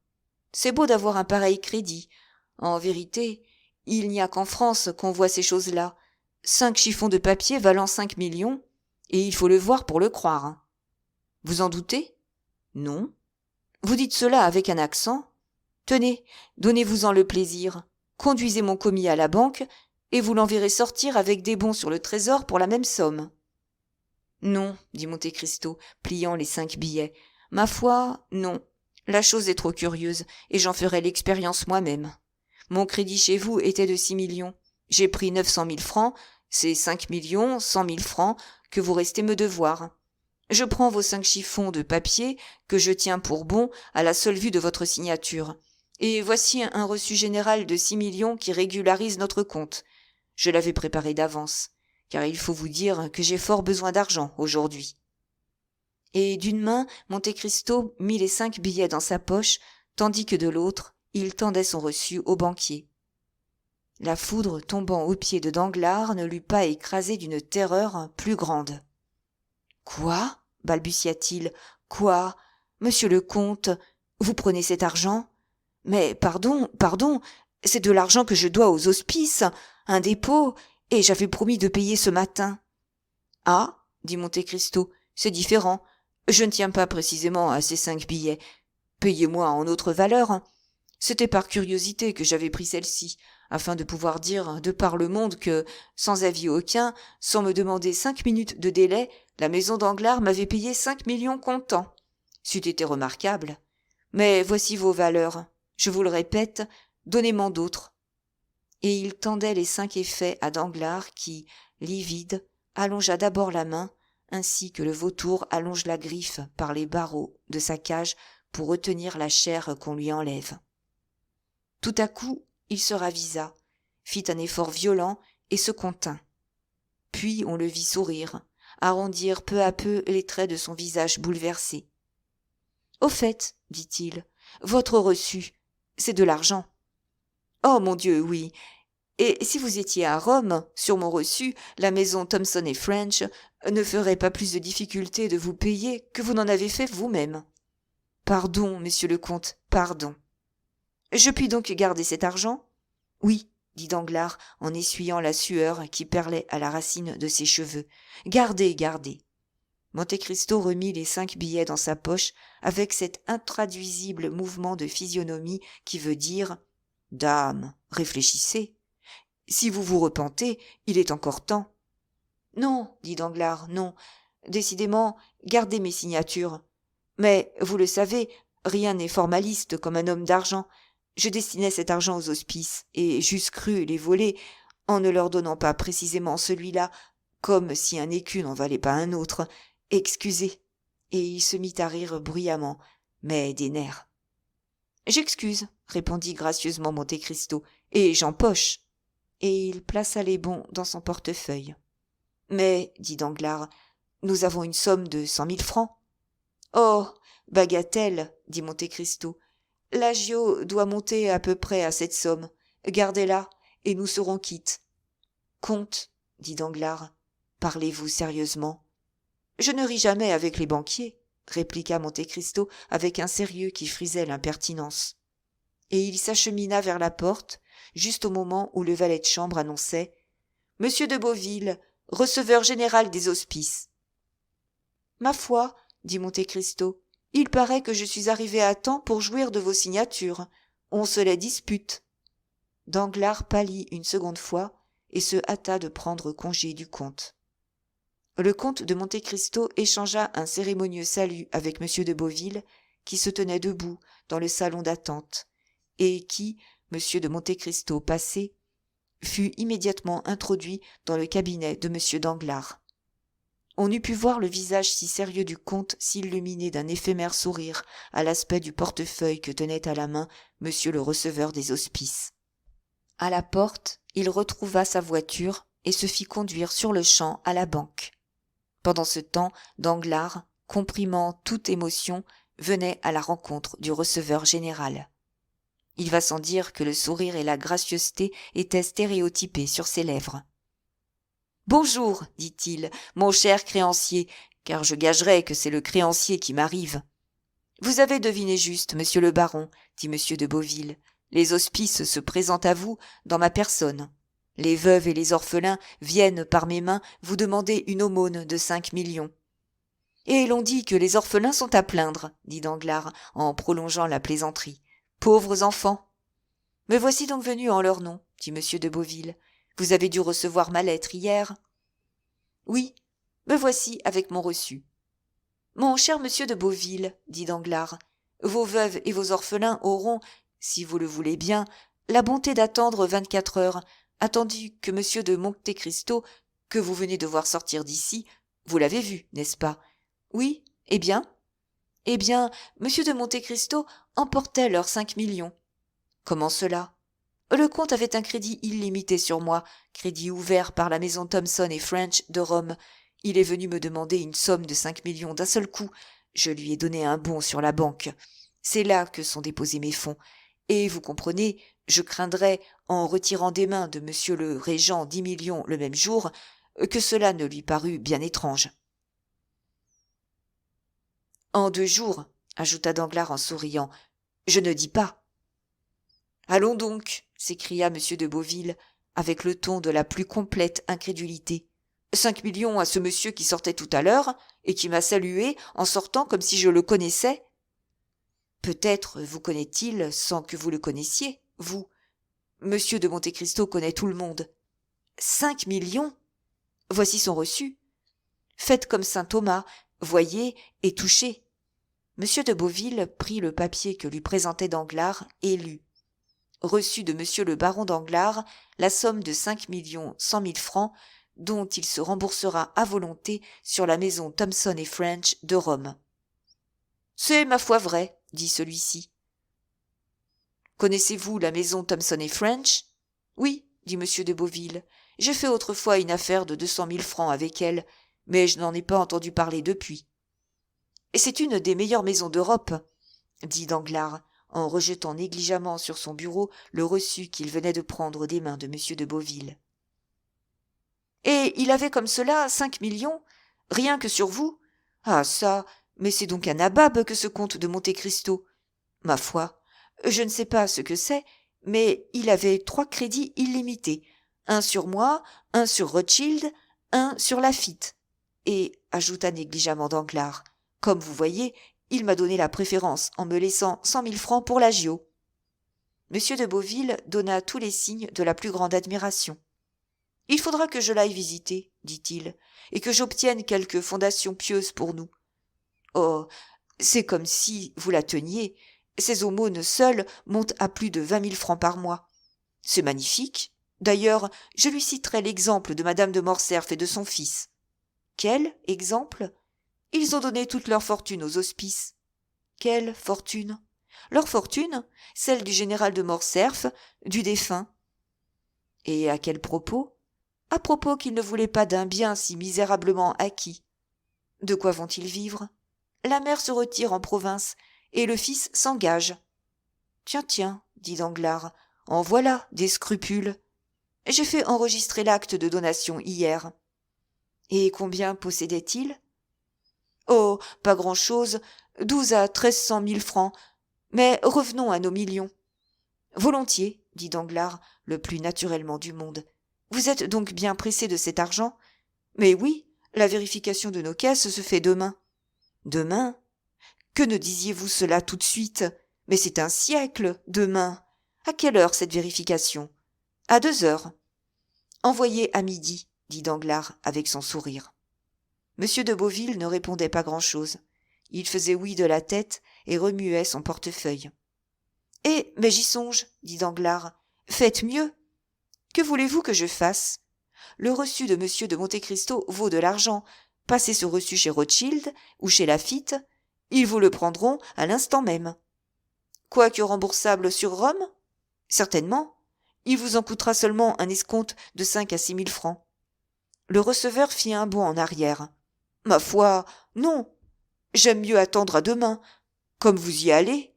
Speaker 1: C'est beau d'avoir un pareil crédit. En vérité, il n'y a qu'en France qu'on voit ces choses-là. 5 chiffons de papier valant 5 millions, et il faut le voir pour le croire. Vous en doutez ? Non. Vous dites cela avec un accent ? Tenez, donnez-vous-en le plaisir. Conduisez mon commis à la banque, et vous l'enverrez sortir avec des bons sur le trésor pour la même somme. Non, dit Monte Cristo, pliant les 5 billets. Ma foi, non. La chose est trop curieuse, et j'en ferai l'expérience moi-même. Mon crédit chez vous était de 6 millions. J'ai pris 900 000 francs, c'est 5 millions, 100 000 francs que vous restez me devoir. Je prends vos 5 chiffons de papier que je tiens pour bons à la seule vue de votre signature. Et voici un reçu général de 6 millions qui régularise notre compte. Je l'avais préparé d'avance, car il faut vous dire que j'ai fort besoin d'argent aujourd'hui. Et d'une main, Monte Cristo mit les 5 billets dans sa poche, tandis que de l'autre, il tendait son reçu au banquier. La foudre tombant aux pieds de Danglars ne l'eût pas écrasé d'une terreur plus grande. « Quoi ?» balbutia-t-il. « Quoi ? Monsieur le comte, vous prenez cet argent ? Mais pardon, c'est de l'argent que je dois aux hospices, un dépôt, et j'avais promis de payer ce matin. »« Ah » dit Monte Cristo, « c'est différent. Je ne tiens pas précisément à ces 5 billets. Payez-moi en autre valeur. C'était par curiosité que j'avais pris celle-ci, afin de pouvoir dire de par le monde que, sans avis aucun, sans me demander 5 minutes de délai, la maison Danglars m'avait payé 5 millions comptant. C'eût été remarquable. Mais voici vos valeurs. Je vous le répète, donnez-m'en d'autres. » Et il tendait les 5 effets à Danglars qui, livide, allongea d'abord la main, ainsi que le vautour allonge la griffe par les barreaux de sa cage pour retenir la chair qu'on lui enlève. Tout à coup, il se ravisa, fit un effort violent et se contint. Puis on le vit sourire, arrondir peu à peu les traits de son visage bouleversé. « Au fait, dit-il, votre reçu, c'est de l'argent. »« Oh, mon Dieu, oui. Et si vous étiez à Rome, sur mon reçu, la maison Thomson et French ne ferait pas plus de difficulté de vous payer que vous n'en avez fait vous-même. »« Pardon, monsieur le comte, pardon. »« Je puis donc garder cet argent ? » ?»« Oui, dit Danglars en essuyant la sueur qui perlait à la racine de ses cheveux. « Gardez, gardez. » Monte Cristo remit les 5 billets dans sa poche avec cet intraduisible mouvement de physionomie qui veut dire « Dame, réfléchissez. Si vous vous repentez, il est encore temps. »« Non, dit Danglars, non. Décidément, gardez mes signatures. Mais, vous le savez, rien n'est formaliste comme un homme d'argent. Je destinais cet argent aux hospices, et j'eusse cru les voler, en ne leur donnant pas précisément celui-là, comme si un écu n'en valait pas un autre. Excusez. » Et il se mit à rire bruyamment, mais des nerfs. « J'excuse, » répondit gracieusement Monte Cristo, « et j'empoche. » Et il plaça les bons dans son portefeuille. « Mais, dit Danglars, nous avons une somme de 100 000 francs. »« Oh, bagatelle, dit Monte Cristo. L'agio doit monter à peu près à cette somme. Gardez-la, et nous serons quittes. »« Comte, dit Danglars, parlez-vous sérieusement ? » « Je ne ris jamais avec les banquiers, » répliqua Monte Cristo avec un sérieux qui frisait l'impertinence. Et il s'achemina vers la porte, juste au moment où le valet de chambre annonçait « Monsieur de Beauville, receveur général des hospices. »« Ma foi, dit Monte Cristo, il paraît que je suis arrivé à temps pour jouir de vos signatures. On se les dispute. » Danglars pâlit une seconde fois et se hâta de prendre congé du comte. Le comte de Monte Cristo échangea un cérémonieux salut avec M. de Beauville, qui se tenait debout dans le salon d'attente, et qui, M. de Monte Cristo passé, fut immédiatement introduit dans le cabinet de M. Danglars. On eût pu voir le visage si sérieux du comte s'illuminer d'un éphémère sourire à l'aspect du portefeuille que tenait à la main M. le receveur des hospices. À la porte, il retrouva sa voiture et se fit conduire sur-le-champ à la banque. Pendant ce temps, Danglars, comprimant toute émotion, venait à la rencontre du receveur général. Il va sans dire que le sourire et la gracieuseté étaient stéréotypés sur ses lèvres. « Bonjour, dit-il, mon cher créancier, car je gagerais que c'est le créancier qui m'arrive. »« Vous avez deviné juste, monsieur le baron, dit monsieur de Beauville. Les hospices se présentent à vous dans ma personne. Les veuves et les orphelins viennent par mes mains vous demander une aumône de 5 millions. »« Et l'on dit que les orphelins sont à plaindre, dit Danglars en prolongeant la plaisanterie. Pauvres enfants. Me voici donc venu en leur nom, dit monsieur de Beauville. Vous avez dû recevoir ma lettre hier. Oui, me voici avec mon reçu. Mon cher monsieur de Beauville, dit Danglars, vos veuves et vos orphelins auront, si vous le voulez bien, la bonté d'attendre 24 heures, attendu que monsieur de Monte Cristo, que vous venez de voir sortir d'ici, vous l'avez vu, n'est-ce pas? Oui, eh bien, monsieur de Monte Cristo emportait leurs 5 millions. Comment cela? Le comte avait un crédit illimité sur moi, crédit ouvert par la maison Thomson et French de Rome. Il est venu me demander une somme de 5 millions d'un seul coup. Je lui ai donné un bon sur la banque. C'est là que sont déposés mes fonds. Et vous comprenez, je craindrais, en retirant des mains de monsieur le régent 10 millions le même jour, que cela ne lui parût bien étrange. En 2 jours, ajouta Danglars en souriant, je ne dis pas. Allons donc, s'écria M. de Beauville, avec le ton de la plus complète incrédulité. 5 millions à ce monsieur qui sortait tout à l'heure, et qui m'a salué en sortant comme si je le connaissais. Peut-être vous connaît-il sans que vous le connaissiez, vous. Monsieur de Monte Cristo connaît tout le monde. 5 millions? Voici son reçu. Faites comme saint Thomas, voyez et touchez. M. de Beauville prit le papier que lui présentait Danglars et lut. Reçu de monsieur le baron Danglars la somme de 5 100 000 francs, dont il se remboursera à volonté sur la maison Thomson et French de Rome. C'est ma foi vrai, dit celui-ci. Connaissez-vous la maison Thomson et French? Oui, dit monsieur de Beauville. J'ai fait autrefois une affaire de 200 000 francs avec elle, mais je n'en ai pas entendu parler depuis. Et c'est une des meilleures maisons d'Europe, dit Danglars, en rejetant négligemment sur son bureau le reçu qu'il venait de prendre des mains de monsieur de Beauville. Et il avait comme cela 5 millions, rien que sur vous? Ah ça, mais c'est donc un nabab que ce comte de Monte Cristo. Ma foi, je ne sais pas ce que c'est, mais il avait 3 crédits illimités, un sur moi, un sur Rothschild, un sur Laffitte. Et, ajouta négligemment Danglars, comme vous voyez, il m'a donné la préférence en me laissant 100 000 francs pour l'agio. M. de Beauville donna tous les signes de la plus grande admiration. « Il faudra que je l'aille visiter, dit-il, et que j'obtienne quelque fondation pieuse pour nous. Oh, c'est comme si vous la teniez. Ces aumônes seules montent à plus de 20 000 francs par mois. C'est magnifique. D'ailleurs, je lui citerai l'exemple de madame de Morcerf et de son fils. Quel exemple? Ils ont donné toute leur fortune aux hospices. Quelle fortune? Leur fortune, celle du général de Morcerf, du défunt. Et à quel propos? À propos qu'ils ne voulaient pas d'un bien si misérablement acquis. De quoi vont-ils vivre? La mère se retire en province, et le fils s'engage. Tiens, tiens, dit Danglars, en voilà des scrupules. J'ai fait enregistrer l'acte de donation hier. Et combien possédait-il? Oh, pas grand-chose, 12 à 1300 000 francs. Mais revenons à nos millions. Volontiers, dit Danglars, le plus naturellement du monde. Vous êtes donc bien pressé de cet argent? Mais oui, la vérification de nos caisses se fait demain. Demain? Que ne disiez-vous cela tout de suite? Mais c'est un siècle, demain. À quelle heure cette vérification? À 2 heures. Envoyez à midi, dit Danglars avec son sourire. Monsieur de Beauville ne répondait pas grand-chose. Il faisait oui de la tête et remuait son portefeuille. Eh, mais j'y songe, dit Danglars. Faites mieux. Que voulez-vous que je fasse? Le reçu de monsieur de Monte-Cristo vaut de l'argent. Passez ce reçu chez Rothschild ou chez Laffitte. Ils vous le prendront à l'instant même. Quoique remboursable sur Rome? Certainement. Il vous en coûtera seulement un escompte de 5 à 6 000 francs. Le receveur fit un bond en arrière. Ma foi, non. J'aime mieux attendre à demain. Comme vous y allez.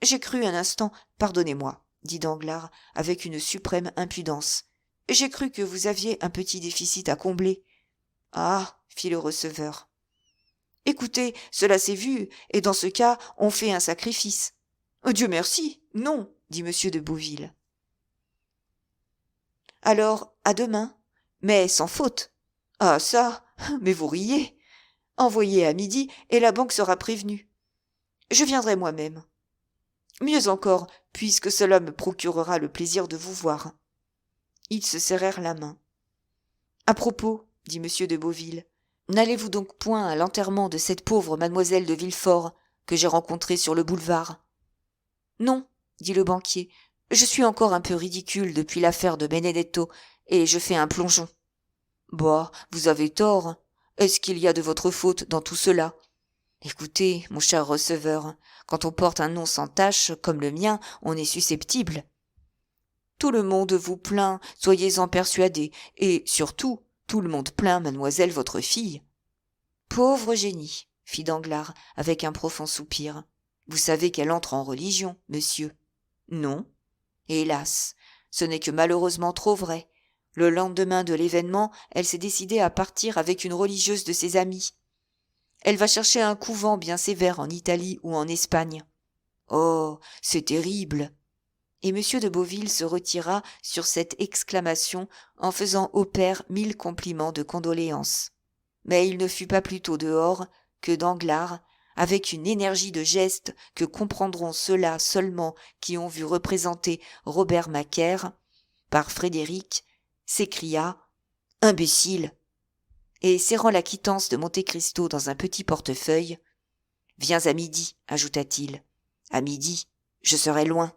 Speaker 1: J'ai cru un instant, pardonnez-moi, dit Danglars avec une suprême impudence. J'ai cru que vous aviez un petit déficit à combler. Ah, fit le receveur. Écoutez, cela s'est vu, et dans ce cas, on fait un sacrifice. Dieu merci, non, dit monsieur de Beauville. Alors, à demain, mais sans faute. Ah ça, mais vous riez. Envoyez à midi, et la banque sera prévenue. Je viendrai moi-même. Mieux encore, puisque cela me procurera le plaisir de vous voir. Ils se serrèrent la main. À propos, dit monsieur de Beauville, n'allez-vous donc point à l'enterrement de cette pauvre mademoiselle de Villefort que j'ai rencontrée sur le boulevard? Non, dit le banquier, je suis encore un peu ridicule depuis l'affaire de Benedetto, et je fais un plongeon. Bah, vous avez tort. Est-ce qu'il y a de votre faute dans tout cela? Écoutez, mon cher receveur, quand on porte un nom sans tache, comme le mien, on est susceptible. Tout le monde vous plaint, soyez-en persuadés, et surtout, tout le monde plaint mademoiselle votre fille. Pauvre génie, fit Danglars avec un profond soupir. Vous savez qu'elle entre en religion, monsieur. Non. Hélas, ce n'est que malheureusement trop vrai. Le lendemain de l'événement, elle s'est décidée à partir avec une religieuse de ses amies. Elle va chercher un couvent bien sévère en Italie ou en Espagne. Oh, c'est terrible. Et monsieur de Beauville se retira sur cette exclamation en faisant au père 1000 compliments de condoléances. Mais il ne fut pas plus tôt dehors que Danglars, avec une énergie de geste que comprendront ceux-là seulement qui ont vu représenter Robert Macaire par Frédéric, s'écria « Imbécile !» et serrant la quittance de Monte-Cristo dans un petit portefeuille, « Viens à midi, ajouta-t-il. À midi, je serai loin. »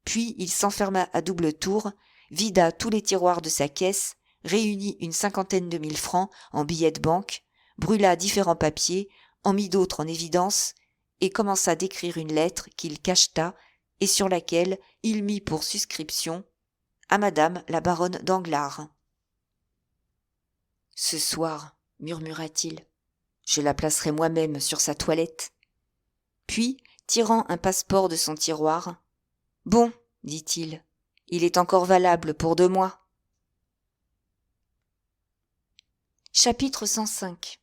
Speaker 1: Puis il s'enferma à double tour, vida tous les tiroirs de sa caisse, réunit une 50aine de 1000 francs en billets de banque, brûla différents papiers, en mit d'autres en évidence, et commença d'écrire une lettre qu'il cacheta et sur laquelle il mit pour suscription « À madame la baronne Danglars ». « Ce soir, murmura-t-il, je la placerai moi-même sur sa toilette. » Puis, tirant un passeport de son tiroir, « Bon, dit-il, il est encore valable pour 2 mois. » Chapitre 105.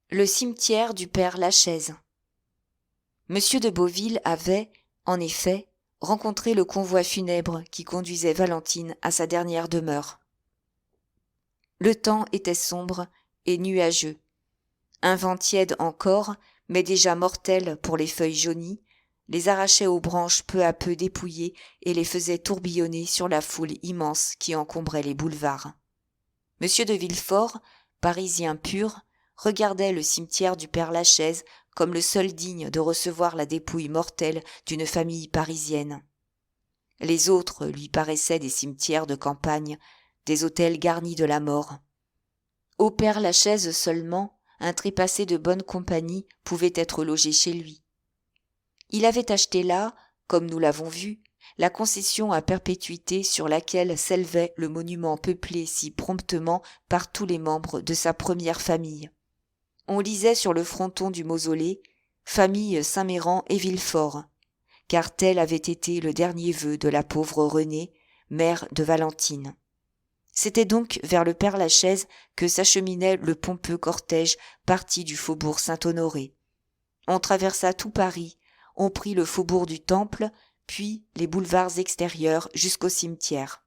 Speaker 1: Le cimetière du père Lachaise. Monsieur de Beauville avait, en effet, rencontré le convoi funèbre qui conduisait Valentine à sa dernière demeure. Le temps était sombre et nuageux. Un vent tiède encore, mais déjà mortel pour les feuilles jaunies, les arrachait aux branches peu à peu dépouillées et les faisait tourbillonner sur la foule immense qui encombrait les boulevards. Monsieur de Villefort, parisien pur, regardait le cimetière du père Lachaise comme le seul digne de recevoir la dépouille mortelle d'une famille parisienne. Les autres lui paraissaient des cimetières de campagne, des hôtels garnis de la mort. Au père Lachaise seulement, un trépassé de bonne compagnie pouvait être logé chez lui. Il avait acheté là, comme nous l'avons vu, la concession à perpétuité sur laquelle s'élevait le monument peuplé si promptement par tous les membres de sa première famille. On lisait sur le fronton du mausolée « Famille Saint-Méran et Villefort », car tel avait été le dernier vœu de la pauvre Renée, mère de Valentine. C'était donc vers le père Lachaise que s'acheminait le pompeux cortège parti du faubourg Saint-Honoré. On traversa tout Paris, on prit le faubourg du Temple, puis les boulevards extérieurs jusqu'au cimetière.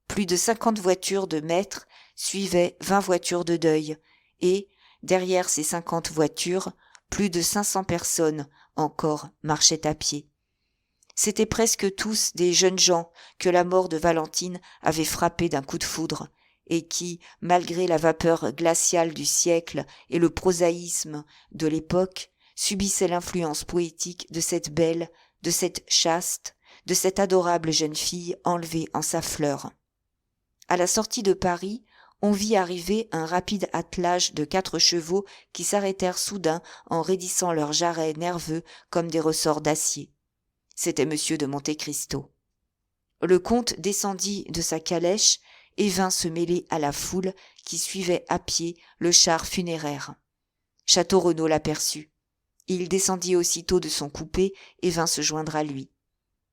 Speaker 1: Plus de 50 voitures de maîtres suivaient 20 voitures de deuil, et, derrière ces 50 voitures, plus de 500 personnes encore marchaient à pied. C'étaient presque tous des jeunes gens que la mort de Valentine avait frappés d'un coup de foudre, et qui, malgré la vapeur glaciale du siècle et le prosaïsme de l'époque, subissaient l'influence poétique de cette belle, de cette chaste, de cette adorable jeune fille enlevée en sa fleur. À la sortie de Paris, on vit arriver un rapide attelage de 4 chevaux qui s'arrêtèrent soudain en raidissant leurs jarrets nerveux comme des ressorts d'acier. C'était monsieur de Monte Cristo. Le comte descendit de sa calèche et vint se mêler à la foule qui suivait à pied le char funéraire. Château Renaud l'aperçut. Il descendit aussitôt de son coupé et vint se joindre à lui.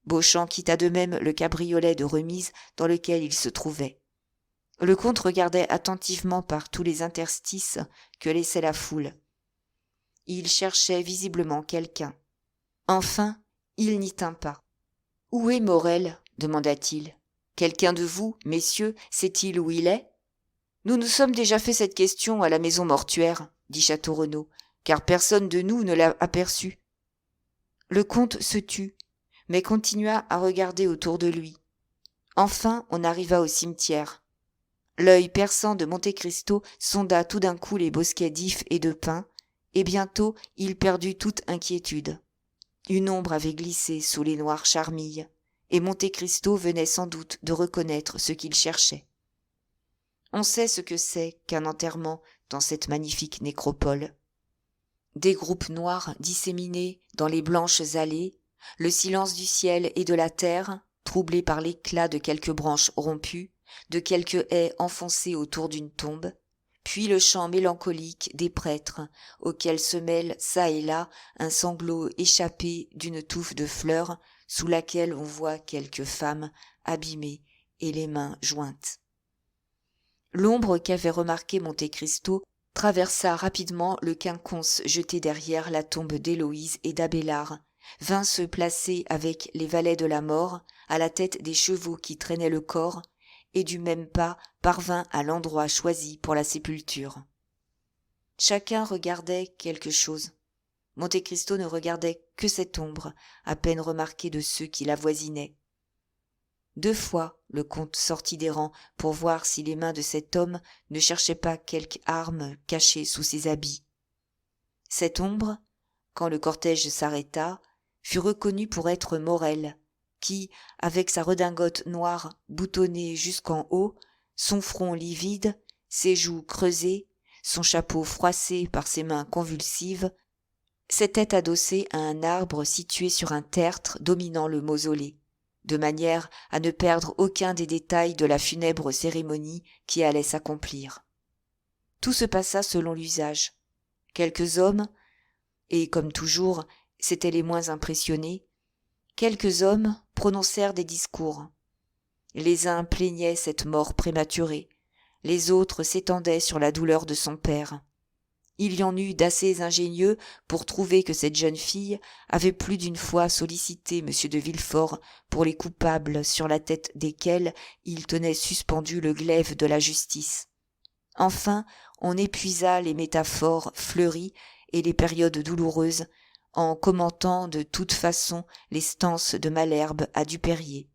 Speaker 1: Beauchamp quitta de même le cabriolet de remise dans lequel il se trouvait. Le comte regardait attentivement par tous les interstices que laissait la foule. Il cherchait visiblement quelqu'un. Enfin, il n'y tint pas. « Où est Morel ?» demanda-t-il. « Quelqu'un de vous, messieurs, sait-il où il est ?» « Nous nous sommes déjà fait cette question à la maison mortuaire, » dit Château Renaud, « car personne de nous ne l'a aperçu. » Le comte se tut, mais continua à regarder autour de lui. Enfin, on arriva au cimetière. L'œil perçant de Monte Cristo sonda tout d'un coup les bosquets d'ifs et de pins, et bientôt il perdut toute inquiétude. Une ombre avait glissé sous les noires charmilles, et Monte Cristo venait sans doute de reconnaître ce qu'il cherchait. On sait ce que c'est qu'un enterrement dans cette magnifique nécropole. Des groupes noirs disséminés dans les blanches allées, le silence du ciel et de la terre, troublé par l'éclat de quelques branches rompues, de quelques haies enfoncées autour d'une tombe, puis le chant mélancolique des prêtres, auquel se mêle çà et là un sanglot échappé d'une touffe de fleurs sous laquelle on voit quelques femmes abîmées et les mains jointes. L'ombre qu'avait remarquée Monte Cristo traversa rapidement le quinconce jeté derrière la tombe d'Héloïse et d'Abélard, vint se placer avec les valets de la mort à la tête des chevaux qui traînaient le corps, et du même pas parvint à l'endroit choisi pour la sépulture. Chacun regardait quelque chose. Monte Cristo ne regardait que cette ombre, à peine remarquée de ceux qui l'avoisinaient. 2 fois, le comte sortit des rangs pour voir si les mains de cet homme ne cherchaient pas quelque arme cachée sous ses habits. Cette ombre, quand le cortège s'arrêta, fut reconnue pour être Morel, qui, avec sa redingote noire boutonnée jusqu'en haut, son front livide, ses joues creusées, son chapeau froissé par ses mains convulsives, s'était adossé à un arbre situé sur un tertre dominant le mausolée, de manière à ne perdre aucun des détails de la funèbre cérémonie qui allait s'accomplir. Tout se passa selon l'usage. Quelques hommes, et comme toujours, c'étaient les moins impressionnés, quelques hommes prononcèrent des discours. Les uns plaignaient cette mort prématurée, les autres s'étendaient sur la douleur de son père. Il y en eut d'assez ingénieux pour trouver que cette jeune fille avait plus d'une fois sollicité M. de Villefort pour les coupables sur la tête desquels il tenait suspendu le glaive de la justice. Enfin, on épuisa les métaphores fleuries et les périodes douloureuses en commentant de toute façon les stances de Malherbe à Dupérier.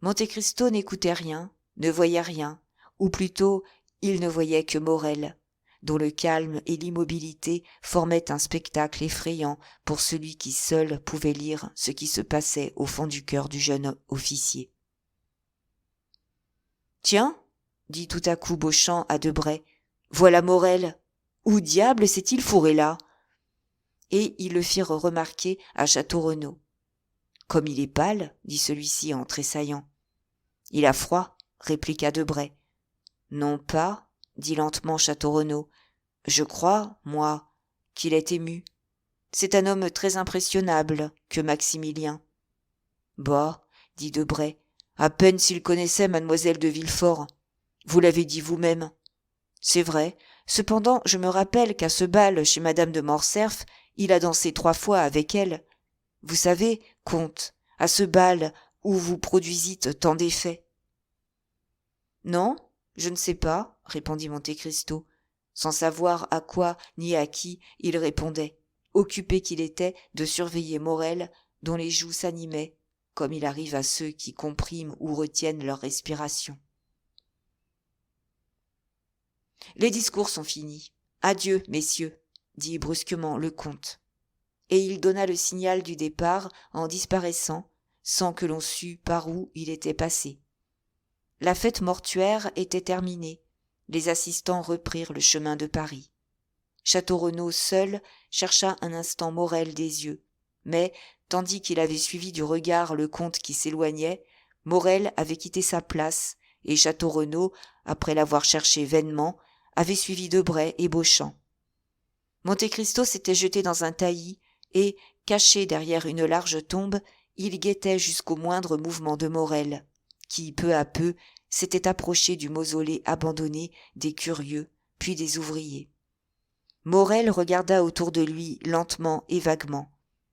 Speaker 1: Monte Cristo n'écoutait rien, ne voyait rien, ou plutôt il ne voyait que Morel, dont le calme et l'immobilité formaient un spectacle effrayant pour celui qui seul pouvait lire ce qui se passait au fond du cœur du jeune officier. « Tiens, dit tout à coup Beauchamp à Debray, voilà Morel. Où diable s'est-il fourré là ?» Et ils le firent remarquer à Château Renaud. « Comme il est pâle, dit celui-ci en tressaillant. »« Il a froid, répliqua Debray. »« Non pas, dit lentement Château Renaud. Je crois, moi, qu'il est ému. C'est un homme très impressionnable que Maximilien. »« Bah, dit Debray, à peine s'il connaissait mademoiselle de Villefort. Vous l'avez dit vous-même. C'est vrai. Cependant, je me rappelle qu'à ce bal chez madame de Morcerf, il a dansé 3 fois avec elle. Vous savez, comte, à ce bal où vous produisîtes tant d'effets. »« Non, je ne sais pas, répondit Monte Cristo, sans savoir à quoi ni à qui il répondait, occupé qu'il était de surveiller Morel, dont les joues s'animaient, comme il arrive à ceux qui compriment ou retiennent leur respiration. Les discours sont finis. Adieu, messieurs, dit brusquement le comte. Et il donna le signal du départ en disparaissant, sans que l'on sût par où il était passé. La fête mortuaire était terminée. Les assistants reprirent le chemin de Paris. Château Renaud seul chercha un instant Morel des yeux, mais, tandis qu'il avait suivi du regard le comte qui s'éloignait, Morel avait quitté sa place, et Château Renaud, après l'avoir cherché vainement, avait suivi Debray et Beauchamp. Monte Cristo s'était jeté dans un taillis, et, caché derrière une large tombe, il guettait jusqu'au moindre mouvement de Morel, qui, peu à peu, s'était approché du mausolée abandonné des curieux, puis des ouvriers. Morel regarda autour de lui lentement et vaguement,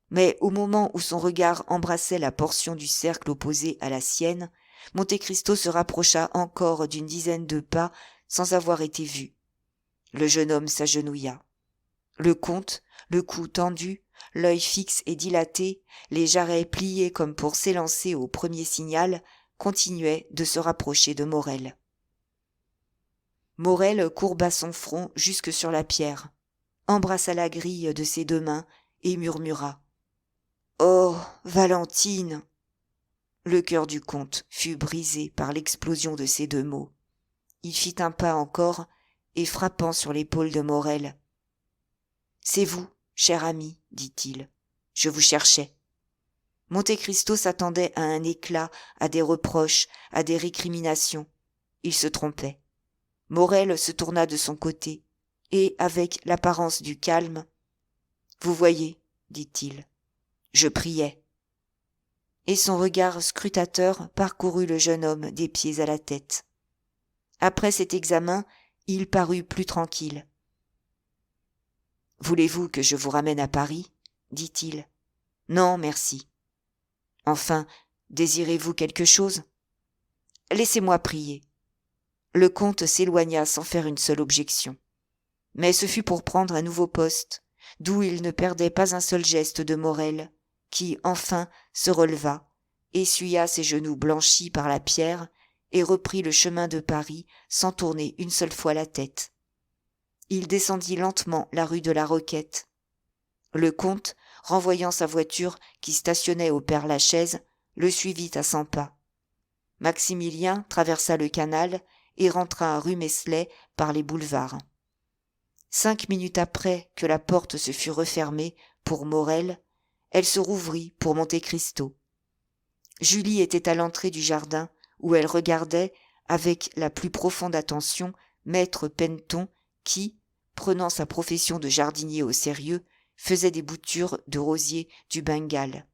Speaker 1: mais au moment où son regard embrassait la portion du cercle opposée à la sienne, Monte Cristo se rapprocha encore d'une dizaine de pas sans avoir été vu. Le jeune homme s'agenouilla. Le comte, le cou tendu, l'œil fixe et dilaté, les jarrets pliés comme pour s'élancer au premier signal, continuait de se rapprocher de Morel. Morel courba son front jusque sur la pierre, embrassa la grille de ses 2 mains et murmura « Oh, Valentine !» Le cœur du comte fut brisé par l'explosion de ces 2 mots. Il fit un pas encore et frappant sur l'épaule de Morel. « C'est vous, cher ami, dit-il. Je vous cherchais. » Monte Cristo s'attendait à un éclat, à des reproches, à des récriminations. Il se trompait. Morel se tourna de son côté, et, avec l'apparence du calme, « Vous voyez, dit-il, je priais. » Et son regard scrutateur parcourut le jeune homme des pieds à la tête. Après cet examen, il parut plus tranquille. « Voulez-vous que je vous ramène à Paris ?» dit-il. « Non, merci. »« Enfin, désirez-vous quelque chose ?»« Laissez-moi prier. » Le comte s'éloigna sans faire une seule objection. Mais ce fut pour prendre un nouveau poste, d'où il ne perdait pas un seul geste de Morel, qui, enfin, se releva, essuya ses genoux blanchis par la pierre et reprit le chemin de Paris sans tourner une seule fois la tête. Il descendit lentement la rue de la Roquette. Le comte, renvoyant sa voiture qui stationnait au Père-Lachaise, le suivit à 100 pas. Maximilien traversa le canal et rentra rue Meslay par les boulevards. 5 minutes après que la porte se fut refermée pour Morel, elle se rouvrit pour Monte Cristo. Julie était à l'entrée du jardin où elle regardait, avec la plus profonde attention, maître Penneton qui, prenant sa profession de jardinier au sérieux, faisait des boutures de rosiers du Bengale.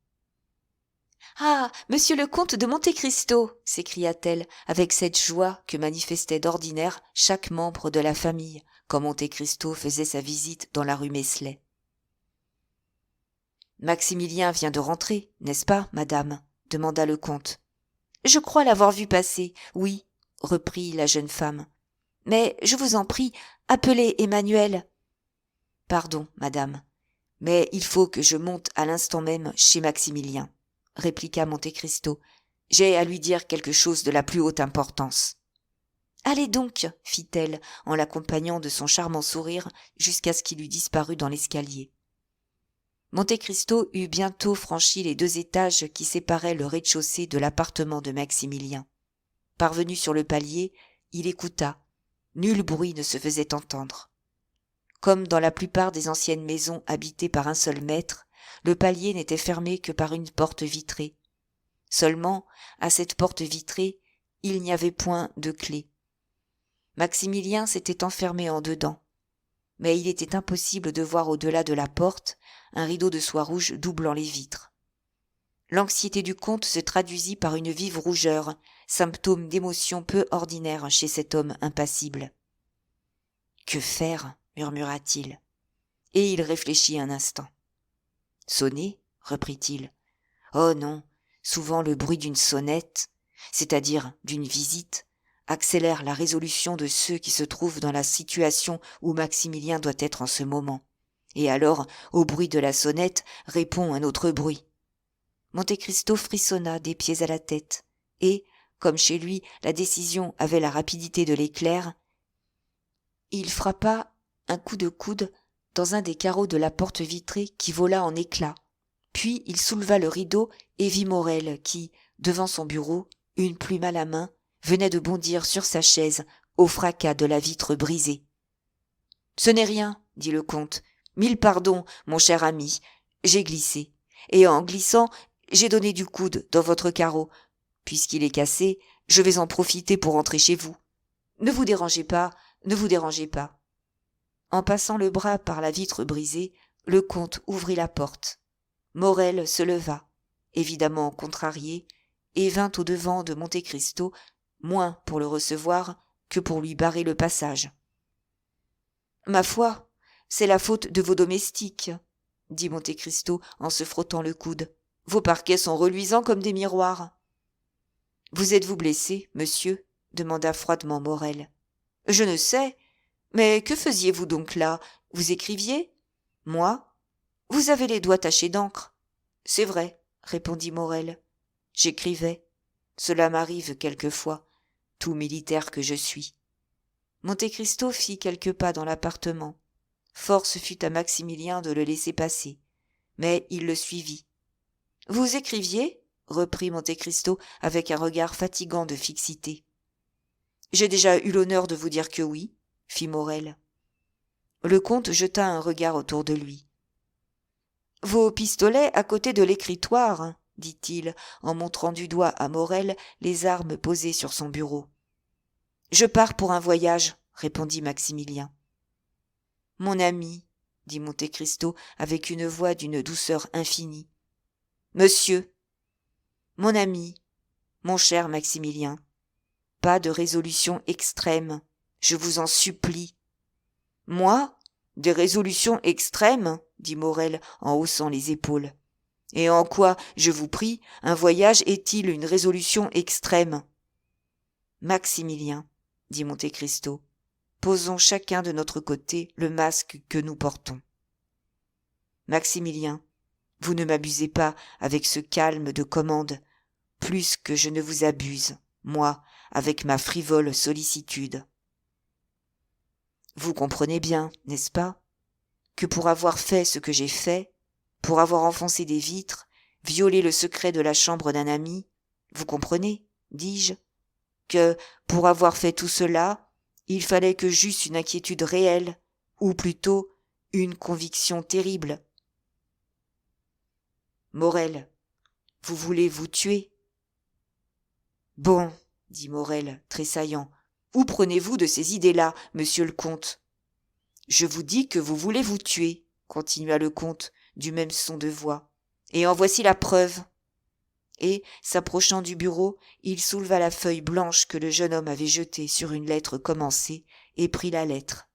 Speaker 1: « Ah, monsieur le comte de Monte Cristo !» s'écria-t-elle avec cette joie que manifestait d'ordinaire chaque membre de la famille quand Monte Cristo faisait sa visite dans la rue Meslay. « Maximilien vient de rentrer, n'est-ce pas, madame ?» demanda le comte. « Je crois l'avoir vu passer, oui, » reprit la jeune femme. « Mais je vous en prie, appelez Emmanuel. »« Pardon, madame, mais il faut que je monte à l'instant même chez Maximilien, » répliqua Monte Cristo. « J'ai à lui dire quelque chose de la plus haute importance. »« Allez donc, fit-elle, en l'accompagnant de son charmant sourire jusqu'à ce qu'il eût disparu dans l'escalier. Monte Cristo eut bientôt franchi les 2 étages qui séparaient le rez-de-chaussée de l'appartement de Maximilien. Parvenu sur le palier, il écouta. Nul bruit ne se faisait entendre. Comme dans la plupart des anciennes maisons habitées par un seul maître, le palier n'était fermé que par une porte vitrée. Seulement, à cette porte vitrée, il n'y avait point de clé. Maximilien s'était enfermé en dedans, mais il était impossible de voir au-delà de la porte un rideau de soie rouge doublant les vitres. L'anxiété du comte se traduisit par une vive rougeur, symptôme d'émotion peu ordinaire chez cet homme impassible. « Que faire ?» murmura-t-il, et il réfléchit un instant. « Sonner ?» reprit-il. « Oh non, souvent le bruit d'une sonnette, c'est-à-dire d'une visite, accélère la résolution de ceux qui se trouvent dans la situation où Maximilien doit être en ce moment. Et alors, au bruit de la sonnette, répond un autre bruit. Monte Cristo frissonna des pieds à la tête, et, comme chez lui la décision avait la rapidité de l'éclair, il frappa un coup de coude dans un des carreaux de la porte vitrée qui vola en éclats. Puis il souleva le rideau et vit Morel qui, devant son bureau, une plume à la main, venait de bondir sur sa chaise au fracas de la vitre brisée. « Ce n'est rien, dit le comte. Mille pardons, mon cher ami. J'ai glissé. Et en glissant, j'ai donné du coude dans votre carreau. Puisqu'il est cassé, je vais en profiter pour rentrer chez vous. Ne vous dérangez pas, ne vous dérangez pas. » En passant le bras par la vitre brisée, le comte ouvrit la porte. Morel se leva, évidemment contrarié, et vint au-devant de Monte Cristo, moins pour le recevoir que pour lui barrer le passage. « Ma foi, c'est la faute de vos domestiques, » dit Monte Cristo en se frottant le coude. « Vos parquets sont reluisants comme des miroirs. »« Vous êtes-vous blessé, monsieur ?» demanda froidement Morel. « Je ne sais. Mais que faisiez-vous donc là? Vous écriviez? »« Moi? Vous avez les doigts tachés d'encre. »« C'est vrai, » répondit Morel. « J'écrivais. Cela m'arrive quelquefois, tout militaire que je suis. » Monte Cristo fit quelques pas dans l'appartement. Force fut à Maximilien de le laisser passer, mais il le suivit. « Vous écriviez ?» reprit Monte Cristo avec un regard fatigant de fixité. « J'ai déjà eu l'honneur de vous dire que oui, » fit Morel. Le comte jeta un regard autour de lui. « Vos pistolets à côté de l'écritoire, » dit-il en montrant du doigt à Morel les armes posées sur son bureau. « Je pars pour un voyage, » répondit Maximilien. « Mon ami, » dit Monte Cristo avec une voix d'une douceur infinie. « Monsieur, mon ami, mon cher Maximilien, pas de résolution extrême, je vous en supplie. »« Moi, des résolutions extrêmes, » dit Morel en haussant les épaules. « Et en quoi, je vous prie, un voyage est-il une résolution extrême ?»« Maximilien, » dit Monte Cristo, « posons chacun de notre côté le masque que nous portons. »« Maximilien, vous ne m'abusez pas avec ce calme de commande, plus que je ne vous abuse, moi, avec ma frivole sollicitude. Vous comprenez bien, n'est-ce pas, que pour avoir fait ce que j'ai fait, pour avoir enfoncé des vitres, violé le secret de la chambre d'un ami, vous comprenez, dis-je, que, pour avoir fait tout cela, il fallait que j'eusse une inquiétude réelle, ou plutôt une conviction terrible. Morel, vous voulez vous tuer? Bon, dit Morel, tressaillant, où prenez-vous de ces idées-là, monsieur le comte? Je vous dis que vous voulez vous tuer, continua le comte, du même son de voix, et en voici la preuve. Et, s'approchant du bureau, il souleva la feuille blanche que le jeune homme avait jetée sur une lettre commencée, et prit la lettre.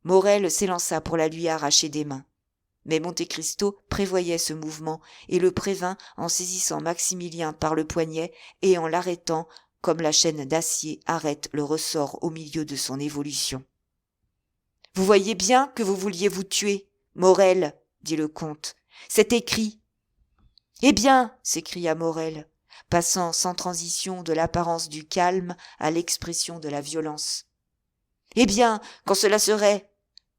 Speaker 1: Morel s'élança pour la lui arracher des mains. Mais Monte Cristo prévoyait ce mouvement et le prévint en saisissant Maximilien par le poignet et en l'arrêtant comme la chaîne d'acier arrête le ressort au milieu de son évolution. « Vous voyez bien que vous vouliez vous tuer, Morel, » dit le comte. « C'est écrit. »« Eh bien, » s'écria Morel, passant sans transition de l'apparence du calme à l'expression de la violence. « Eh bien, quand cela serait,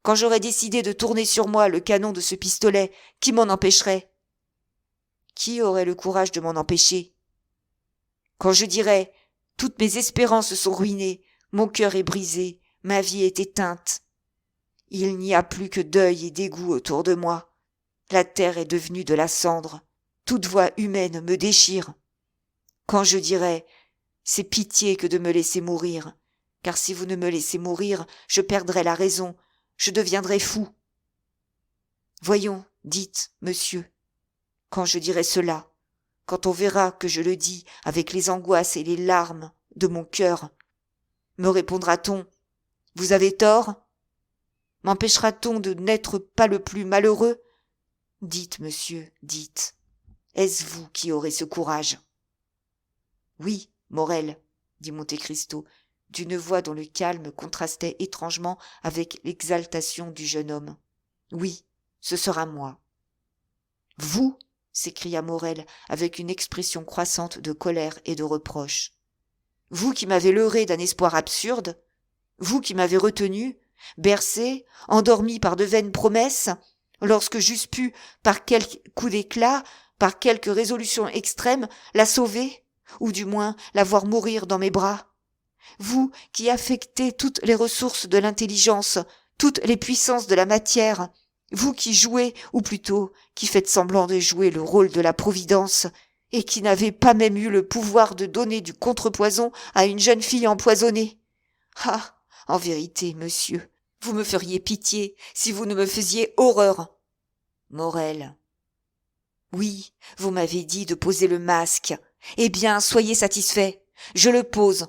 Speaker 1: quand j'aurais décidé de tourner sur moi le canon de ce pistolet, qui m'en empêcherait? Qui aurait le courage de m'en empêcher? Quand je dirais, toutes mes espérances sont ruinées, mon cœur est brisé, ma vie est éteinte. Il n'y a plus que deuil et dégoût autour de moi. La terre est devenue de la cendre. Toute voix humaine me déchire. Quand je dirais, c'est pitié que de me laisser mourir, car si vous ne me laissez mourir, je perdrai la raison, je deviendrai fou. Voyons, dites, monsieur, quand je dirai cela, quand on verra que je le dis avec les angoisses et les larmes de mon cœur, me répondra-t-on, vous avez tort? M'empêchera-t-on de n'être pas le plus malheureux? Dites, monsieur, dites, est-ce vous qui aurez ce courage? Oui, Morel, dit Monte Cristo, d'une voix dont le calme contrastait étrangement avec l'exaltation du jeune homme. Oui, ce sera moi. Vous, s'écria Morel avec une expression croissante de colère et de reproche. Vous qui m'avez leurré d'un espoir absurde, vous qui m'avez retenu, bercé, endormi par de vaines promesses, lorsque j'eusse pu, par quelque coup d'éclat, par quelque résolution extrême, la sauver, ou du moins la voir mourir dans mes bras. Vous qui affectez toutes les ressources de l'intelligence, toutes les puissances de la matière, vous qui jouez, ou plutôt qui faites semblant de jouer le rôle de la Providence, et qui n'avez pas même eu le pouvoir de donner du contrepoison à une jeune fille empoisonnée. Ah, en vérité, monsieur, vous me feriez pitié si vous ne me faisiez horreur. Morel. Oui, vous m'avez dit de poser le masque. Eh bien, soyez satisfait. Je le pose.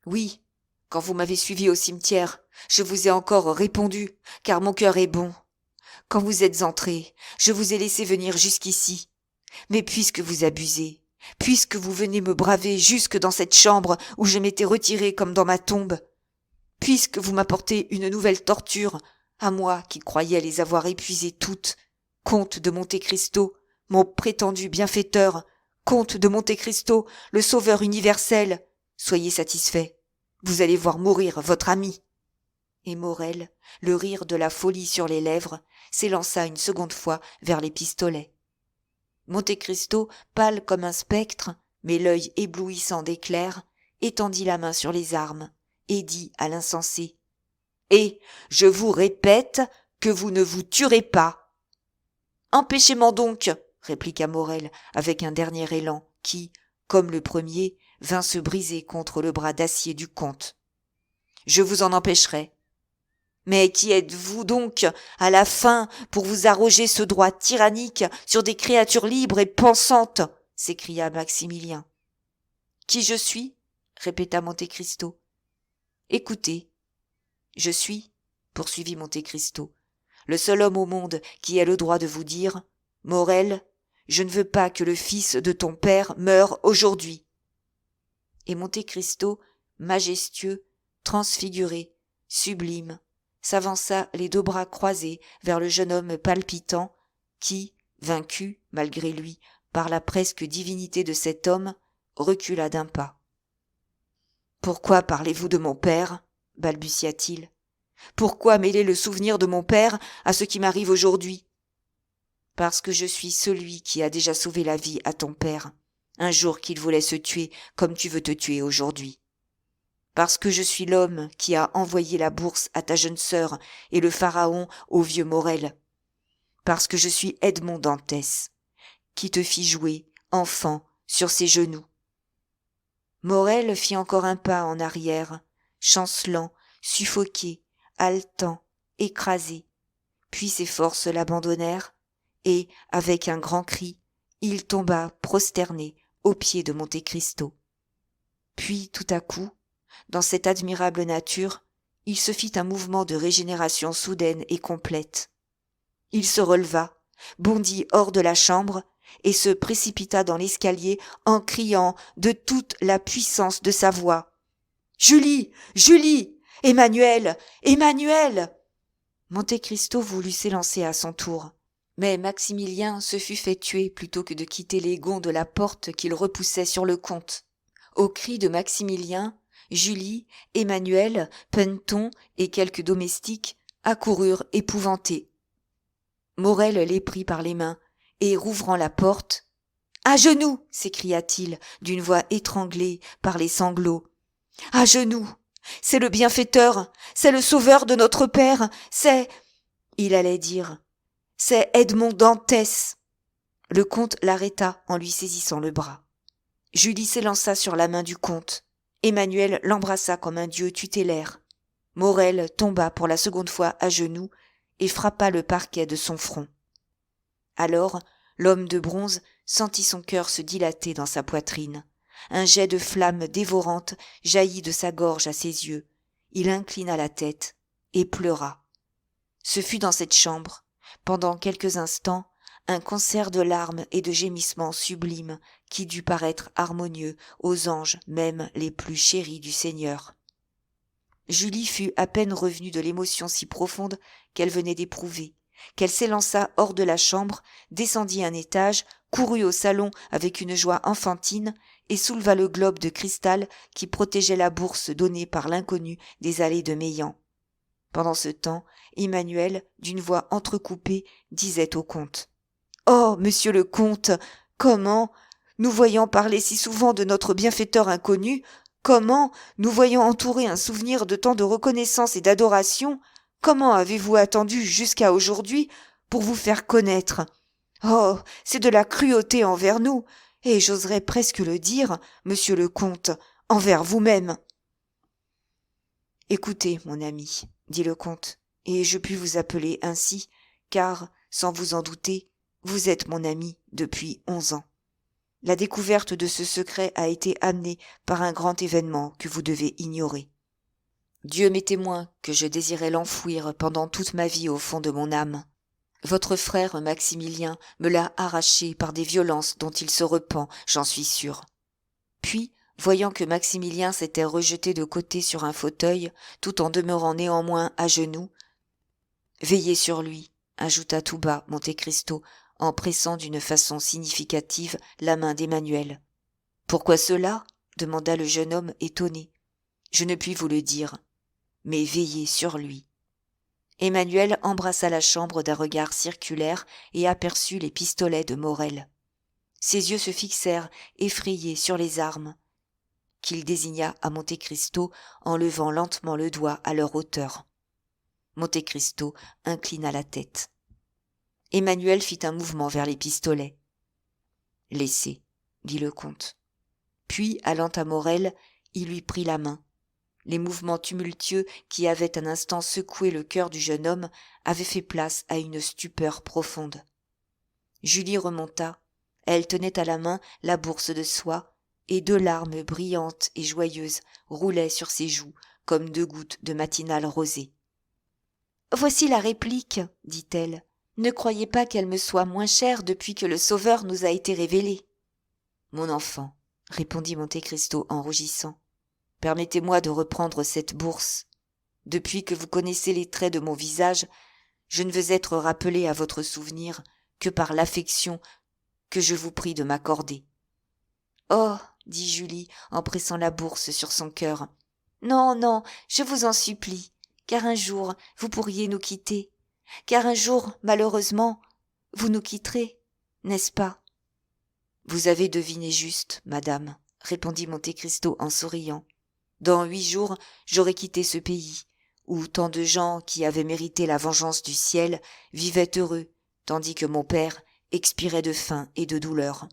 Speaker 1: Oui, quand vous m'avez suivi au cimetière, je vous ai encore répondu, car mon cœur est bon. Quand vous êtes entré, je vous ai laissé venir jusqu'ici. Mais puisque vous abusez, puisque vous venez me braver jusque dans cette chambre où je m'étais retiré comme dans ma tombe, puisque vous m'apportez une nouvelle torture, à moi qui croyais les avoir épuisées toutes, comte de Monte Cristo, mon prétendu bienfaiteur, comte de Monte Cristo, le sauveur universel, soyez satisfait, vous allez voir mourir votre ami. Et Morel, le rire de la folie sur les lèvres, s'élança une seconde fois vers les pistolets. Monte Cristo, pâle comme un spectre, mais l'œil éblouissant d'éclairs, étendit la main sur les armes et dit à l'insensé : « Et je vous répète que vous ne vous tuerez pas. »« Empêchez-m'en donc !» répliqua Morel avec un dernier élan qui, comme le premier, vint se briser contre le bras d'acier du comte. « Je vous en empêcherai. » « Mais qui êtes-vous donc, à la fin, pour vous arroger ce droit tyrannique sur des créatures libres et pensantes ?» s'écria Maximilien. « Qui je suis ?» répéta Monte Cristo. « Écoutez, je suis, poursuivit Monte Cristo, le seul homme au monde qui ait le droit de vous dire : Morel, je ne veux pas que le fils de ton père meure aujourd'hui. » Et Monte Cristo, majestueux, transfiguré, sublime, s'avança les deux bras croisés vers le jeune homme palpitant qui, vaincu, malgré lui, par la presque divinité de cet homme, recula d'un pas. « Pourquoi parlez-vous de mon père ?» balbutia-t-il. « Pourquoi mêler le souvenir de mon père à ce qui m'arrive aujourd'hui ? Parce que je suis celui qui a déjà sauvé la vie à ton père, un jour qu'il voulait se tuer comme tu veux te tuer aujourd'hui. Parce que je suis l'homme qui a envoyé la bourse à ta jeune sœur et le pharaon au vieux Morel. Parce que je suis Edmond Dantès, qui te fit jouer, enfant, sur ses genoux. » Morel fit encore un pas en arrière, chancelant, suffoqué, haletant, écrasé. Puis ses forces l'abandonnèrent, et, avec un grand cri, il tomba prosterné aux pieds de Monte Cristo. Puis, tout à coup, dans cette admirable nature, il se fit un mouvement de régénération soudaine et complète. Il se releva, bondit hors de la chambre et se précipita dans l'escalier en criant de toute la puissance de sa voix : « Julie ! Julie ! Emmanuel ! Emmanuel !» Monte Cristo voulut s'élancer à son tour, mais Maximilien se fut fait tuer plutôt que de quitter les gonds de la porte qu'il repoussait sur le comte. Au cri de Maximilien, Julie, Emmanuel, Penton et quelques domestiques accoururent épouvantés. Morel les prit par les mains et, rouvrant la porte, « À genoux !» s'écria-t-il d'une voix étranglée par les sanglots. « À genoux ! C'est le bienfaiteur, c'est le sauveur de notre père, c'est... » Il allait dire « C'est Edmond Dantès !» Le comte l'arrêta en lui saisissant le bras. Julie s'élança sur la main du comte. Emmanuel l'embrassa comme un dieu tutélaire. Morel tomba pour la seconde fois à genoux et frappa le parquet de son front. Alors, l'homme de bronze sentit son cœur se dilater dans sa poitrine. Un jet de flamme dévorante jaillit de sa gorge à ses yeux. Il inclina la tête et pleura. Ce fut dans cette chambre, pendant quelques instants, un concert de larmes et de gémissements sublimes qui dut paraître harmonieux aux anges même les plus chéris du Seigneur. Julie fut à peine revenue de l'émotion si profonde qu'elle venait d'éprouver, qu'elle s'élança hors de la chambre, descendit un étage, courut au salon avec une joie enfantine et souleva le globe de cristal qui protégeait la bourse donnée par l'inconnu des allées de Meilhan. Pendant ce temps, Emmanuel, d'une voix entrecoupée, disait au comte : « Oh, monsieur le comte, comment, nous voyant parler si souvent de notre bienfaiteur inconnu, comment, nous voyant entourer un souvenir de tant de reconnaissance et d'adoration, comment avez-vous attendu jusqu'à aujourd'hui pour vous faire connaître ? Oh, c'est de la cruauté envers nous, et j'oserais presque le dire, monsieur le comte, envers vous-même. » « Écoutez, mon ami, dit le comte, et je puis vous appeler ainsi, car, sans vous en douter, vous êtes mon ami depuis 11 ans. La découverte de ce secret a été amenée par un grand événement que vous devez ignorer. Dieu m'est témoin que je désirais l'enfouir pendant toute ma vie au fond de mon âme. Votre frère Maximilien me l'a arraché par des violences dont il se repent, j'en suis sûr. » Puis, voyant que Maximilien s'était rejeté de côté sur un fauteuil, tout en demeurant néanmoins à genoux, « Veillez sur lui, » ajouta tout bas Monte Cristo, en pressant d'une façon significative la main d'Emmanuel. « Pourquoi cela ? » demanda le jeune homme étonné. « Je ne puis vous le dire, mais veillez sur lui. » Emmanuel embrassa la chambre d'un regard circulaire et aperçut les pistolets de Morel. Ses yeux se fixèrent, effrayés, sur les armes, qu'il désigna à Monte Cristo en levant lentement le doigt à leur hauteur. Monte Cristo inclina la tête. Emmanuel fit un mouvement vers les pistolets. « Laissez, » dit le comte. Puis, allant à Morel, il lui prit la main. Les mouvements tumultueux qui avaient un instant secoué le cœur du jeune homme avaient fait place à une stupeur profonde. Julie remonta. Elle tenait à la main la bourse de soie, et 2 larmes brillantes et joyeuses roulaient sur ses joues comme 2 gouttes de matinale rosée. « Voici la réplique, » dit-elle. « Ne croyez pas qu'elle me soit moins chère depuis que le Sauveur nous a été révélé. »« Mon enfant, » répondit Monte Cristo en rougissant, « permettez-moi de reprendre cette bourse. Depuis que vous connaissez les traits de mon visage, je ne veux être rappelé à votre souvenir que par l'affection que je vous prie de m'accorder. »« Oh » dit Julie en pressant la bourse sur son cœur. « Non, non, je vous en supplie, car un jour vous pourriez nous quitter, car un jour, malheureusement, vous nous quitterez, n'est-ce pas ?»« Vous avez deviné juste, madame, » répondit Monte Cristo en souriant. « Dans 8 jours, j'aurai quitté ce pays, où tant de gens qui avaient mérité la vengeance du ciel vivaient heureux, tandis que mon père expirait de faim et de douleur. »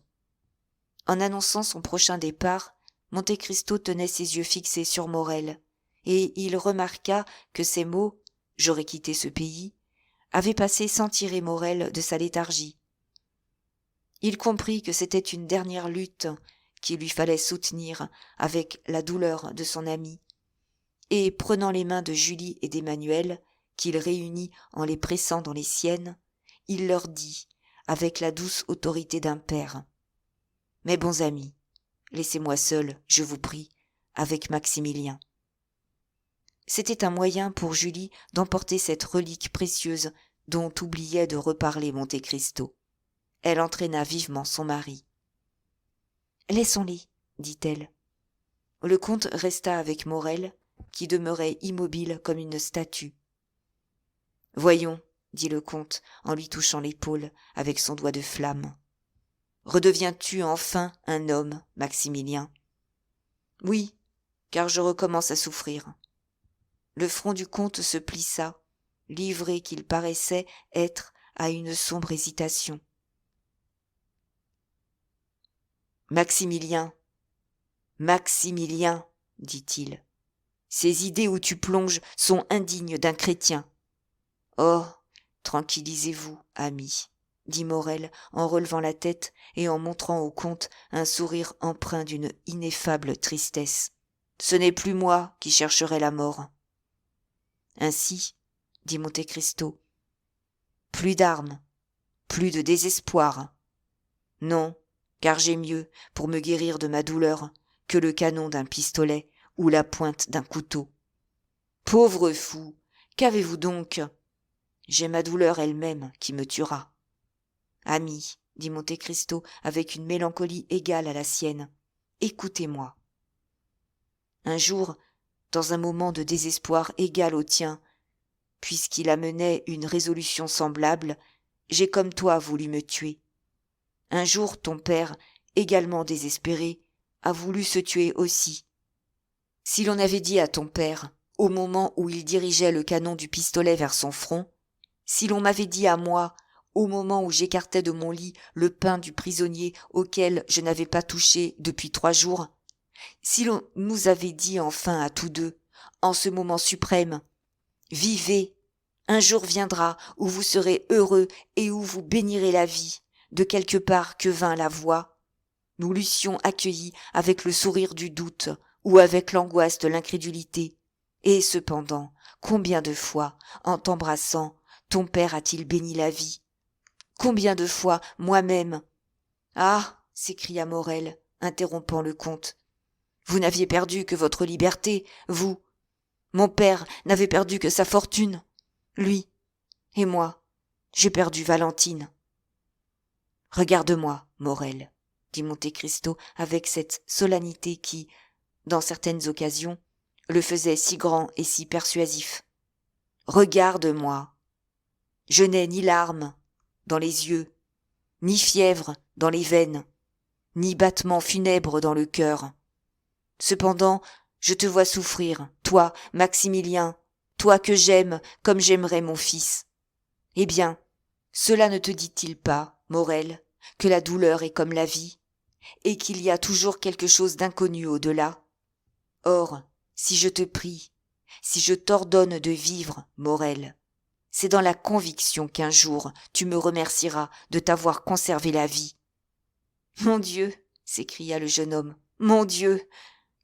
Speaker 1: En annonçant son prochain départ, Monte Cristo tenait ses yeux fixés sur Morel, et il remarqua que ces mots « j'aurais quitté ce pays » avaient passé sans tirer Morel de sa léthargie. Il comprit que c'était une dernière lutte qu'il lui fallait soutenir avec la douleur de son ami, et prenant les mains de Julie et d'Emmanuel, qu'il réunit en les pressant dans les siennes, il leur dit, avec la douce autorité d'un père : « Mes bons amis, laissez-moi seul, je vous prie, avec Maximilien. » C'était un moyen pour Julie d'emporter cette relique précieuse dont oubliait de reparler Monte Cristo. Elle entraîna vivement son mari. « Laissons-les, » dit-elle. Le comte resta avec Morel, qui demeurait immobile comme une statue. « Voyons, » dit le comte en lui touchant l'épaule avec son doigt de flamme. « Redeviens-tu enfin un homme, Maximilien ? » ?»« Oui, car je recommence à souffrir. » Le front du comte se plissa, livré qu'il paraissait être à une sombre hésitation. « Maximilien, Maximilien, dit-il, ces idées où tu plonges sont indignes d'un chrétien. »« Oh, tranquillisez-vous, ami, » dit Morel en relevant la tête et en montrant au comte un sourire empreint d'une ineffable tristesse. « Ce n'est plus moi qui chercherai la mort. » Ainsi, dit Monte Cristo, plus d'armes, plus de désespoir. Non, car j'ai mieux, pour me guérir de ma douleur, que le canon d'un pistolet ou la pointe d'un couteau. Pauvre fou, qu'avez-vous donc ? J'ai ma douleur elle-même qui me tuera. Ami, dit Monte Cristo avec une mélancolie égale à la sienne, écoutez-moi. Un jour, dans un moment de désespoir égal au tien, puisqu'il amenait une résolution semblable, j'ai comme toi voulu me tuer. Un jour, ton père, également désespéré, a voulu se tuer aussi. Si l'on avait dit à ton père, au moment où il dirigeait le canon du pistolet vers son front, si l'on m'avait dit à moi, au moment où j'écartais de mon lit le pain du prisonnier auquel je n'avais pas touché depuis 3 jours, si l'on nous avait dit enfin à tous deux, en ce moment suprême, « Vivez, un jour viendra où vous serez heureux et où vous bénirez la vie, de quelque part que vint la voix », nous l'eussions accueilli avec le sourire du doute ou avec l'angoisse de l'incrédulité. Et cependant, combien de fois, en t'embrassant, ton père a-t-il béni la vie? Combien de fois, moi-même? Ah, s'écria Morel, interrompant le comte, vous n'aviez perdu que votre liberté, vous. Mon père n'avait perdu que sa fortune, lui. Et moi, j'ai perdu Valentine. Regarde-moi, Morel, dit Monte Cristo avec cette solennité qui, dans certaines occasions, le faisait si grand et si persuasif. Regarde-moi. Je n'ai ni larmes dans les yeux, ni fièvre dans les veines, ni battement funèbre dans le cœur. Cependant, je te vois souffrir, toi, Maximilien, toi que j'aime comme j'aimerais mon fils. Eh bien, cela ne te dit-il pas, Morel, que la douleur est comme la vie, et qu'il y a toujours quelque chose d'inconnu au-delà? Or, si je te prie, si je t'ordonne de vivre, Morel, c'est dans la conviction qu'un jour tu me remercieras de t'avoir conservé la vie. Mon Dieu, s'écria le jeune homme, mon Dieu,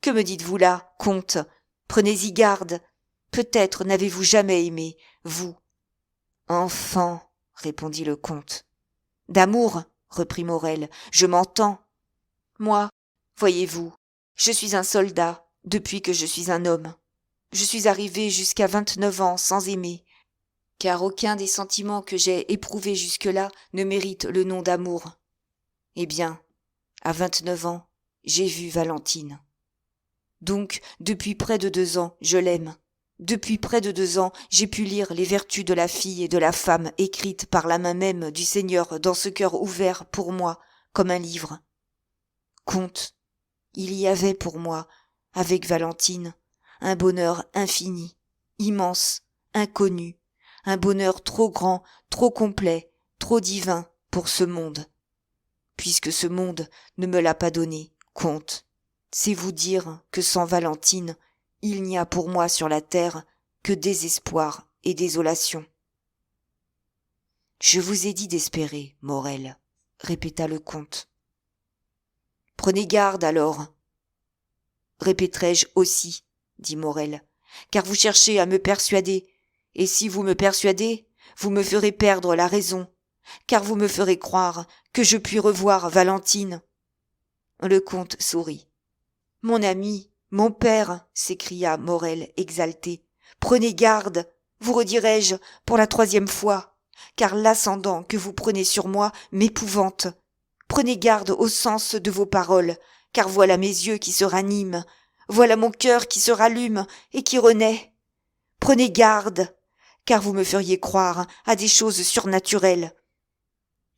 Speaker 1: que me dites-vous là, comte? Prenez-y garde. Peut-être n'avez-vous jamais aimé, vous. Enfant, répondit le comte. D'amour, reprit Morel, je m'entends. Moi, voyez-vous, je suis un soldat depuis que je suis un homme. Je suis arrivé jusqu'à 29 ans sans aimer, car aucun des sentiments que j'ai éprouvés jusque-là ne mérite le nom d'amour. Eh bien, à 29 ans, j'ai vu Valentine. Donc, depuis près de 2 ans, je l'aime. Depuis près de 2 ans, j'ai pu lire les vertus de la fille et de la femme écrites par la main même du Seigneur dans ce cœur ouvert pour moi, comme un livre. Comte, il y avait pour moi, avec Valentine, un bonheur infini, immense, inconnu, un bonheur trop grand, trop complet, trop divin pour ce monde. Puisque ce monde ne me l'a pas donné, comte, c'est vous dire que sans Valentine, il n'y a pour moi sur la terre que désespoir et désolation. Je vous ai dit d'espérer, Morel, répéta le comte. Prenez garde alors. Répéterai-je aussi, dit Morel, car vous cherchez à me persuader, et si vous me persuadez, vous me ferez perdre la raison, car vous me ferez croire que je puis revoir Valentine. Le comte sourit. Mon ami, mon père, s'écria Morel exalté, prenez garde, vous redirai-je pour la 3e fois, car l'ascendant que vous prenez sur moi m'épouvante. Prenez garde au sens de vos paroles, car voilà mes yeux qui se raniment, voilà mon cœur qui se rallume et qui renaît. Prenez garde, car vous me feriez croire à des choses surnaturelles.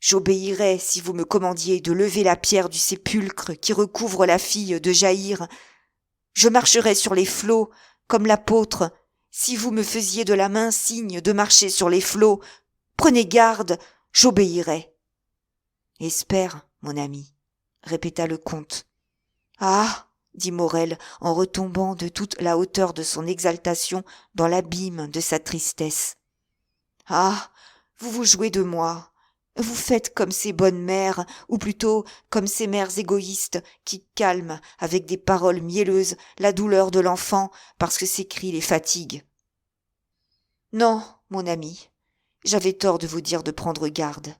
Speaker 1: J'obéirais si vous me commandiez de lever la pierre du sépulcre qui recouvre la fille de Jaïr. Je marcherais sur les flots, comme l'apôtre, si vous me faisiez de la main signe de marcher sur les flots. Prenez garde, j'obéirais. Espère, mon ami, répéta le comte. Ah, dit Morel en retombant de toute la hauteur de son exaltation dans l'abîme de sa tristesse. Ah, vous vous jouez de moi. Vous faites comme ces bonnes mères, ou plutôt comme ces mères égoïstes qui calment avec des paroles mielleuses la douleur de l'enfant parce que ses cris les fatiguent. Non, mon ami, j'avais tort de vous dire de prendre garde.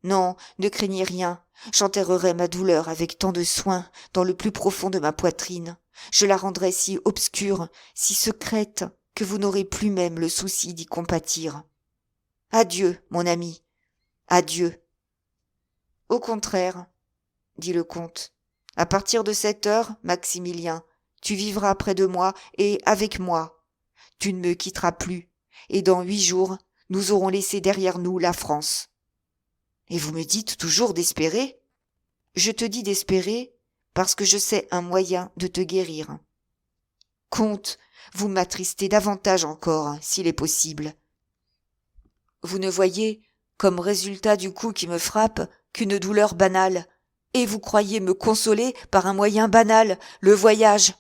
Speaker 1: Non, ne craignez rien, j'enterrerai ma douleur avec tant de soin dans le plus profond de ma poitrine. Je la rendrai si obscure, si secrète, que vous n'aurez plus même le souci d'y compatir. Adieu, mon ami, adieu. Au contraire, dit le comte, à partir de cette heure, Maximilien, tu vivras près de moi et avec moi. Tu ne me quitteras plus, et dans 8 jours, nous aurons laissé derrière nous la France. Et vous me dites toujours d'espérer ? Je te dis d'espérer parce que je sais un moyen de te guérir. Comte, vous m'attristez davantage encore, s'il est possible. Vous ne voyez, comme résultat du coup qui me frappe, qu'une douleur banale, et vous croyez me consoler par un moyen banal, le voyage.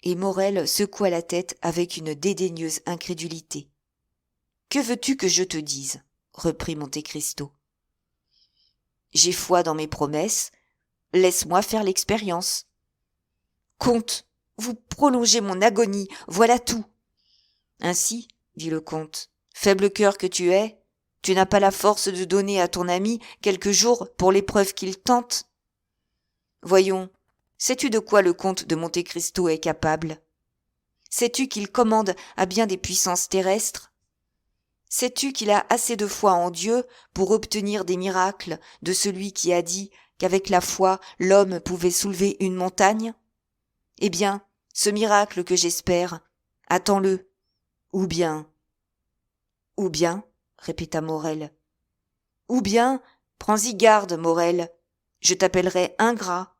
Speaker 1: Et Morel secoua la tête avec une dédaigneuse incrédulité. Que veux-tu que je te dise ? Reprit Monte Cristo. J'ai foi dans mes promesses, laisse-moi faire l'expérience. Comte, vous prolongez mon agonie, voilà tout. Ainsi, dit le comte, faible cœur que tu es, tu n'as pas la force de donner à ton ami quelques jours pour l'épreuve qu'il tente. Voyons, sais-tu de quoi le comte de Monte Cristo est capable ? Sais-tu qu'il commande à bien des puissances terrestres ? Sais-tu qu'il a assez de foi en Dieu pour obtenir des miracles de celui qui a dit qu'avec la foi l'homme pouvait soulever une montagne ? Eh bien, ce miracle que j'espère, attends-le. Ou bien, répéta Morel. Ou bien, prends-y garde, Morel, je t'appellerai ingrat.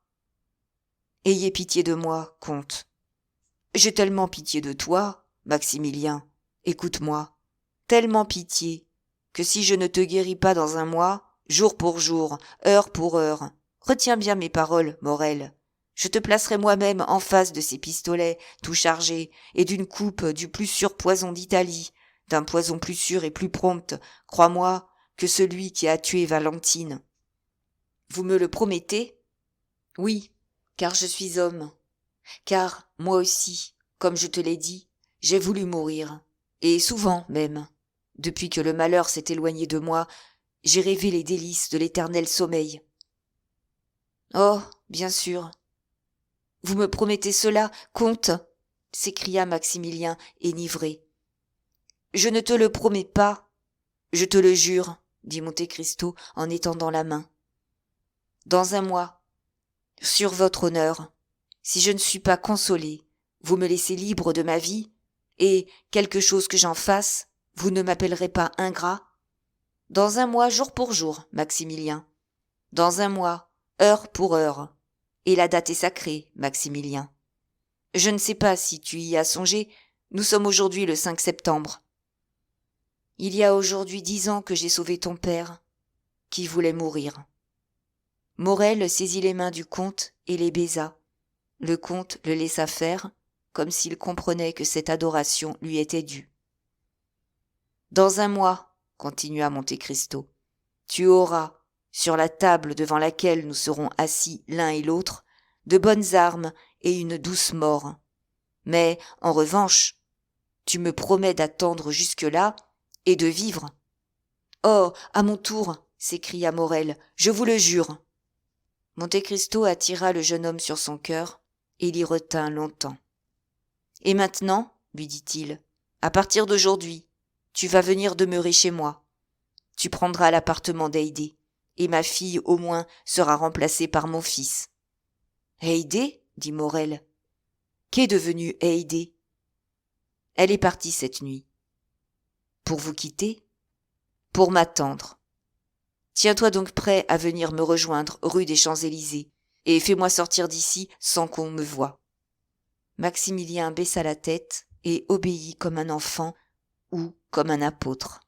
Speaker 1: Ayez pitié de moi, comte. J'ai tellement pitié de toi, Maximilien, écoute-moi. Tellement pitié, que si je ne te guéris pas dans 1 mois, jour pour jour, heure pour heure, retiens bien mes paroles, Morel, je te placerai moi-même en face de ces pistolets tout chargés et d'une coupe du plus sûr poison d'Italie, d'un poison plus sûr et plus prompt, crois-moi, que celui qui a tué Valentine. Vous me le promettez ? Oui, car je suis homme, car moi aussi, comme je te l'ai dit, j'ai voulu mourir, et souvent même. Depuis que le malheur s'est éloigné de moi, j'ai rêvé les délices de l'éternel sommeil. Oh, bien sûr. Vous me promettez cela, comte ? S'écria Maximilien, enivré. Je ne te le promets pas. Je te le jure, dit Monte Cristo en étendant la main. Dans 1 mois, sur votre honneur, si je ne suis pas consolé, vous me laissez libre de ma vie, et, quelque chose que j'en fasse, vous ne m'appellerez pas ingrat ? Dans 1 mois, jour pour jour, Maximilien. Dans 1 mois, heure pour heure. Et la date est sacrée, Maximilien. Je ne sais pas si tu y as songé, nous sommes aujourd'hui le 5 septembre. Il y a aujourd'hui 10 ans que j'ai sauvé ton père, qui voulait mourir. Morel saisit les mains du comte et les baisa. Le comte le laissa faire, comme s'il comprenait que cette adoration lui était due. Dans 1 mois, continua Monte Cristo, tu auras, sur la table devant laquelle nous serons assis l'un et l'autre, de bonnes armes et une douce mort. Mais, en revanche, tu me promets d'attendre jusque-là et de vivre. Oh, à mon tour, s'écria Morel, je vous le jure. Monte Cristo attira le jeune homme sur son cœur et l'y retint longtemps. Et maintenant, lui dit-il, à partir d'aujourd'hui, tu vas venir demeurer chez moi. Tu prendras l'appartement d'Haydée, et ma fille au moins sera remplacée par mon fils. Haydée, dit Morel. Qu'est devenue Haydée ? Elle est partie cette nuit. Pour vous quitter ? Pour m'attendre. Tiens-toi donc prêt à venir me rejoindre rue des Champs-Élysées, et fais-moi sortir d'ici sans qu'on me voie. Maximilien baissa la tête et obéit comme un enfant ou comme un apôtre.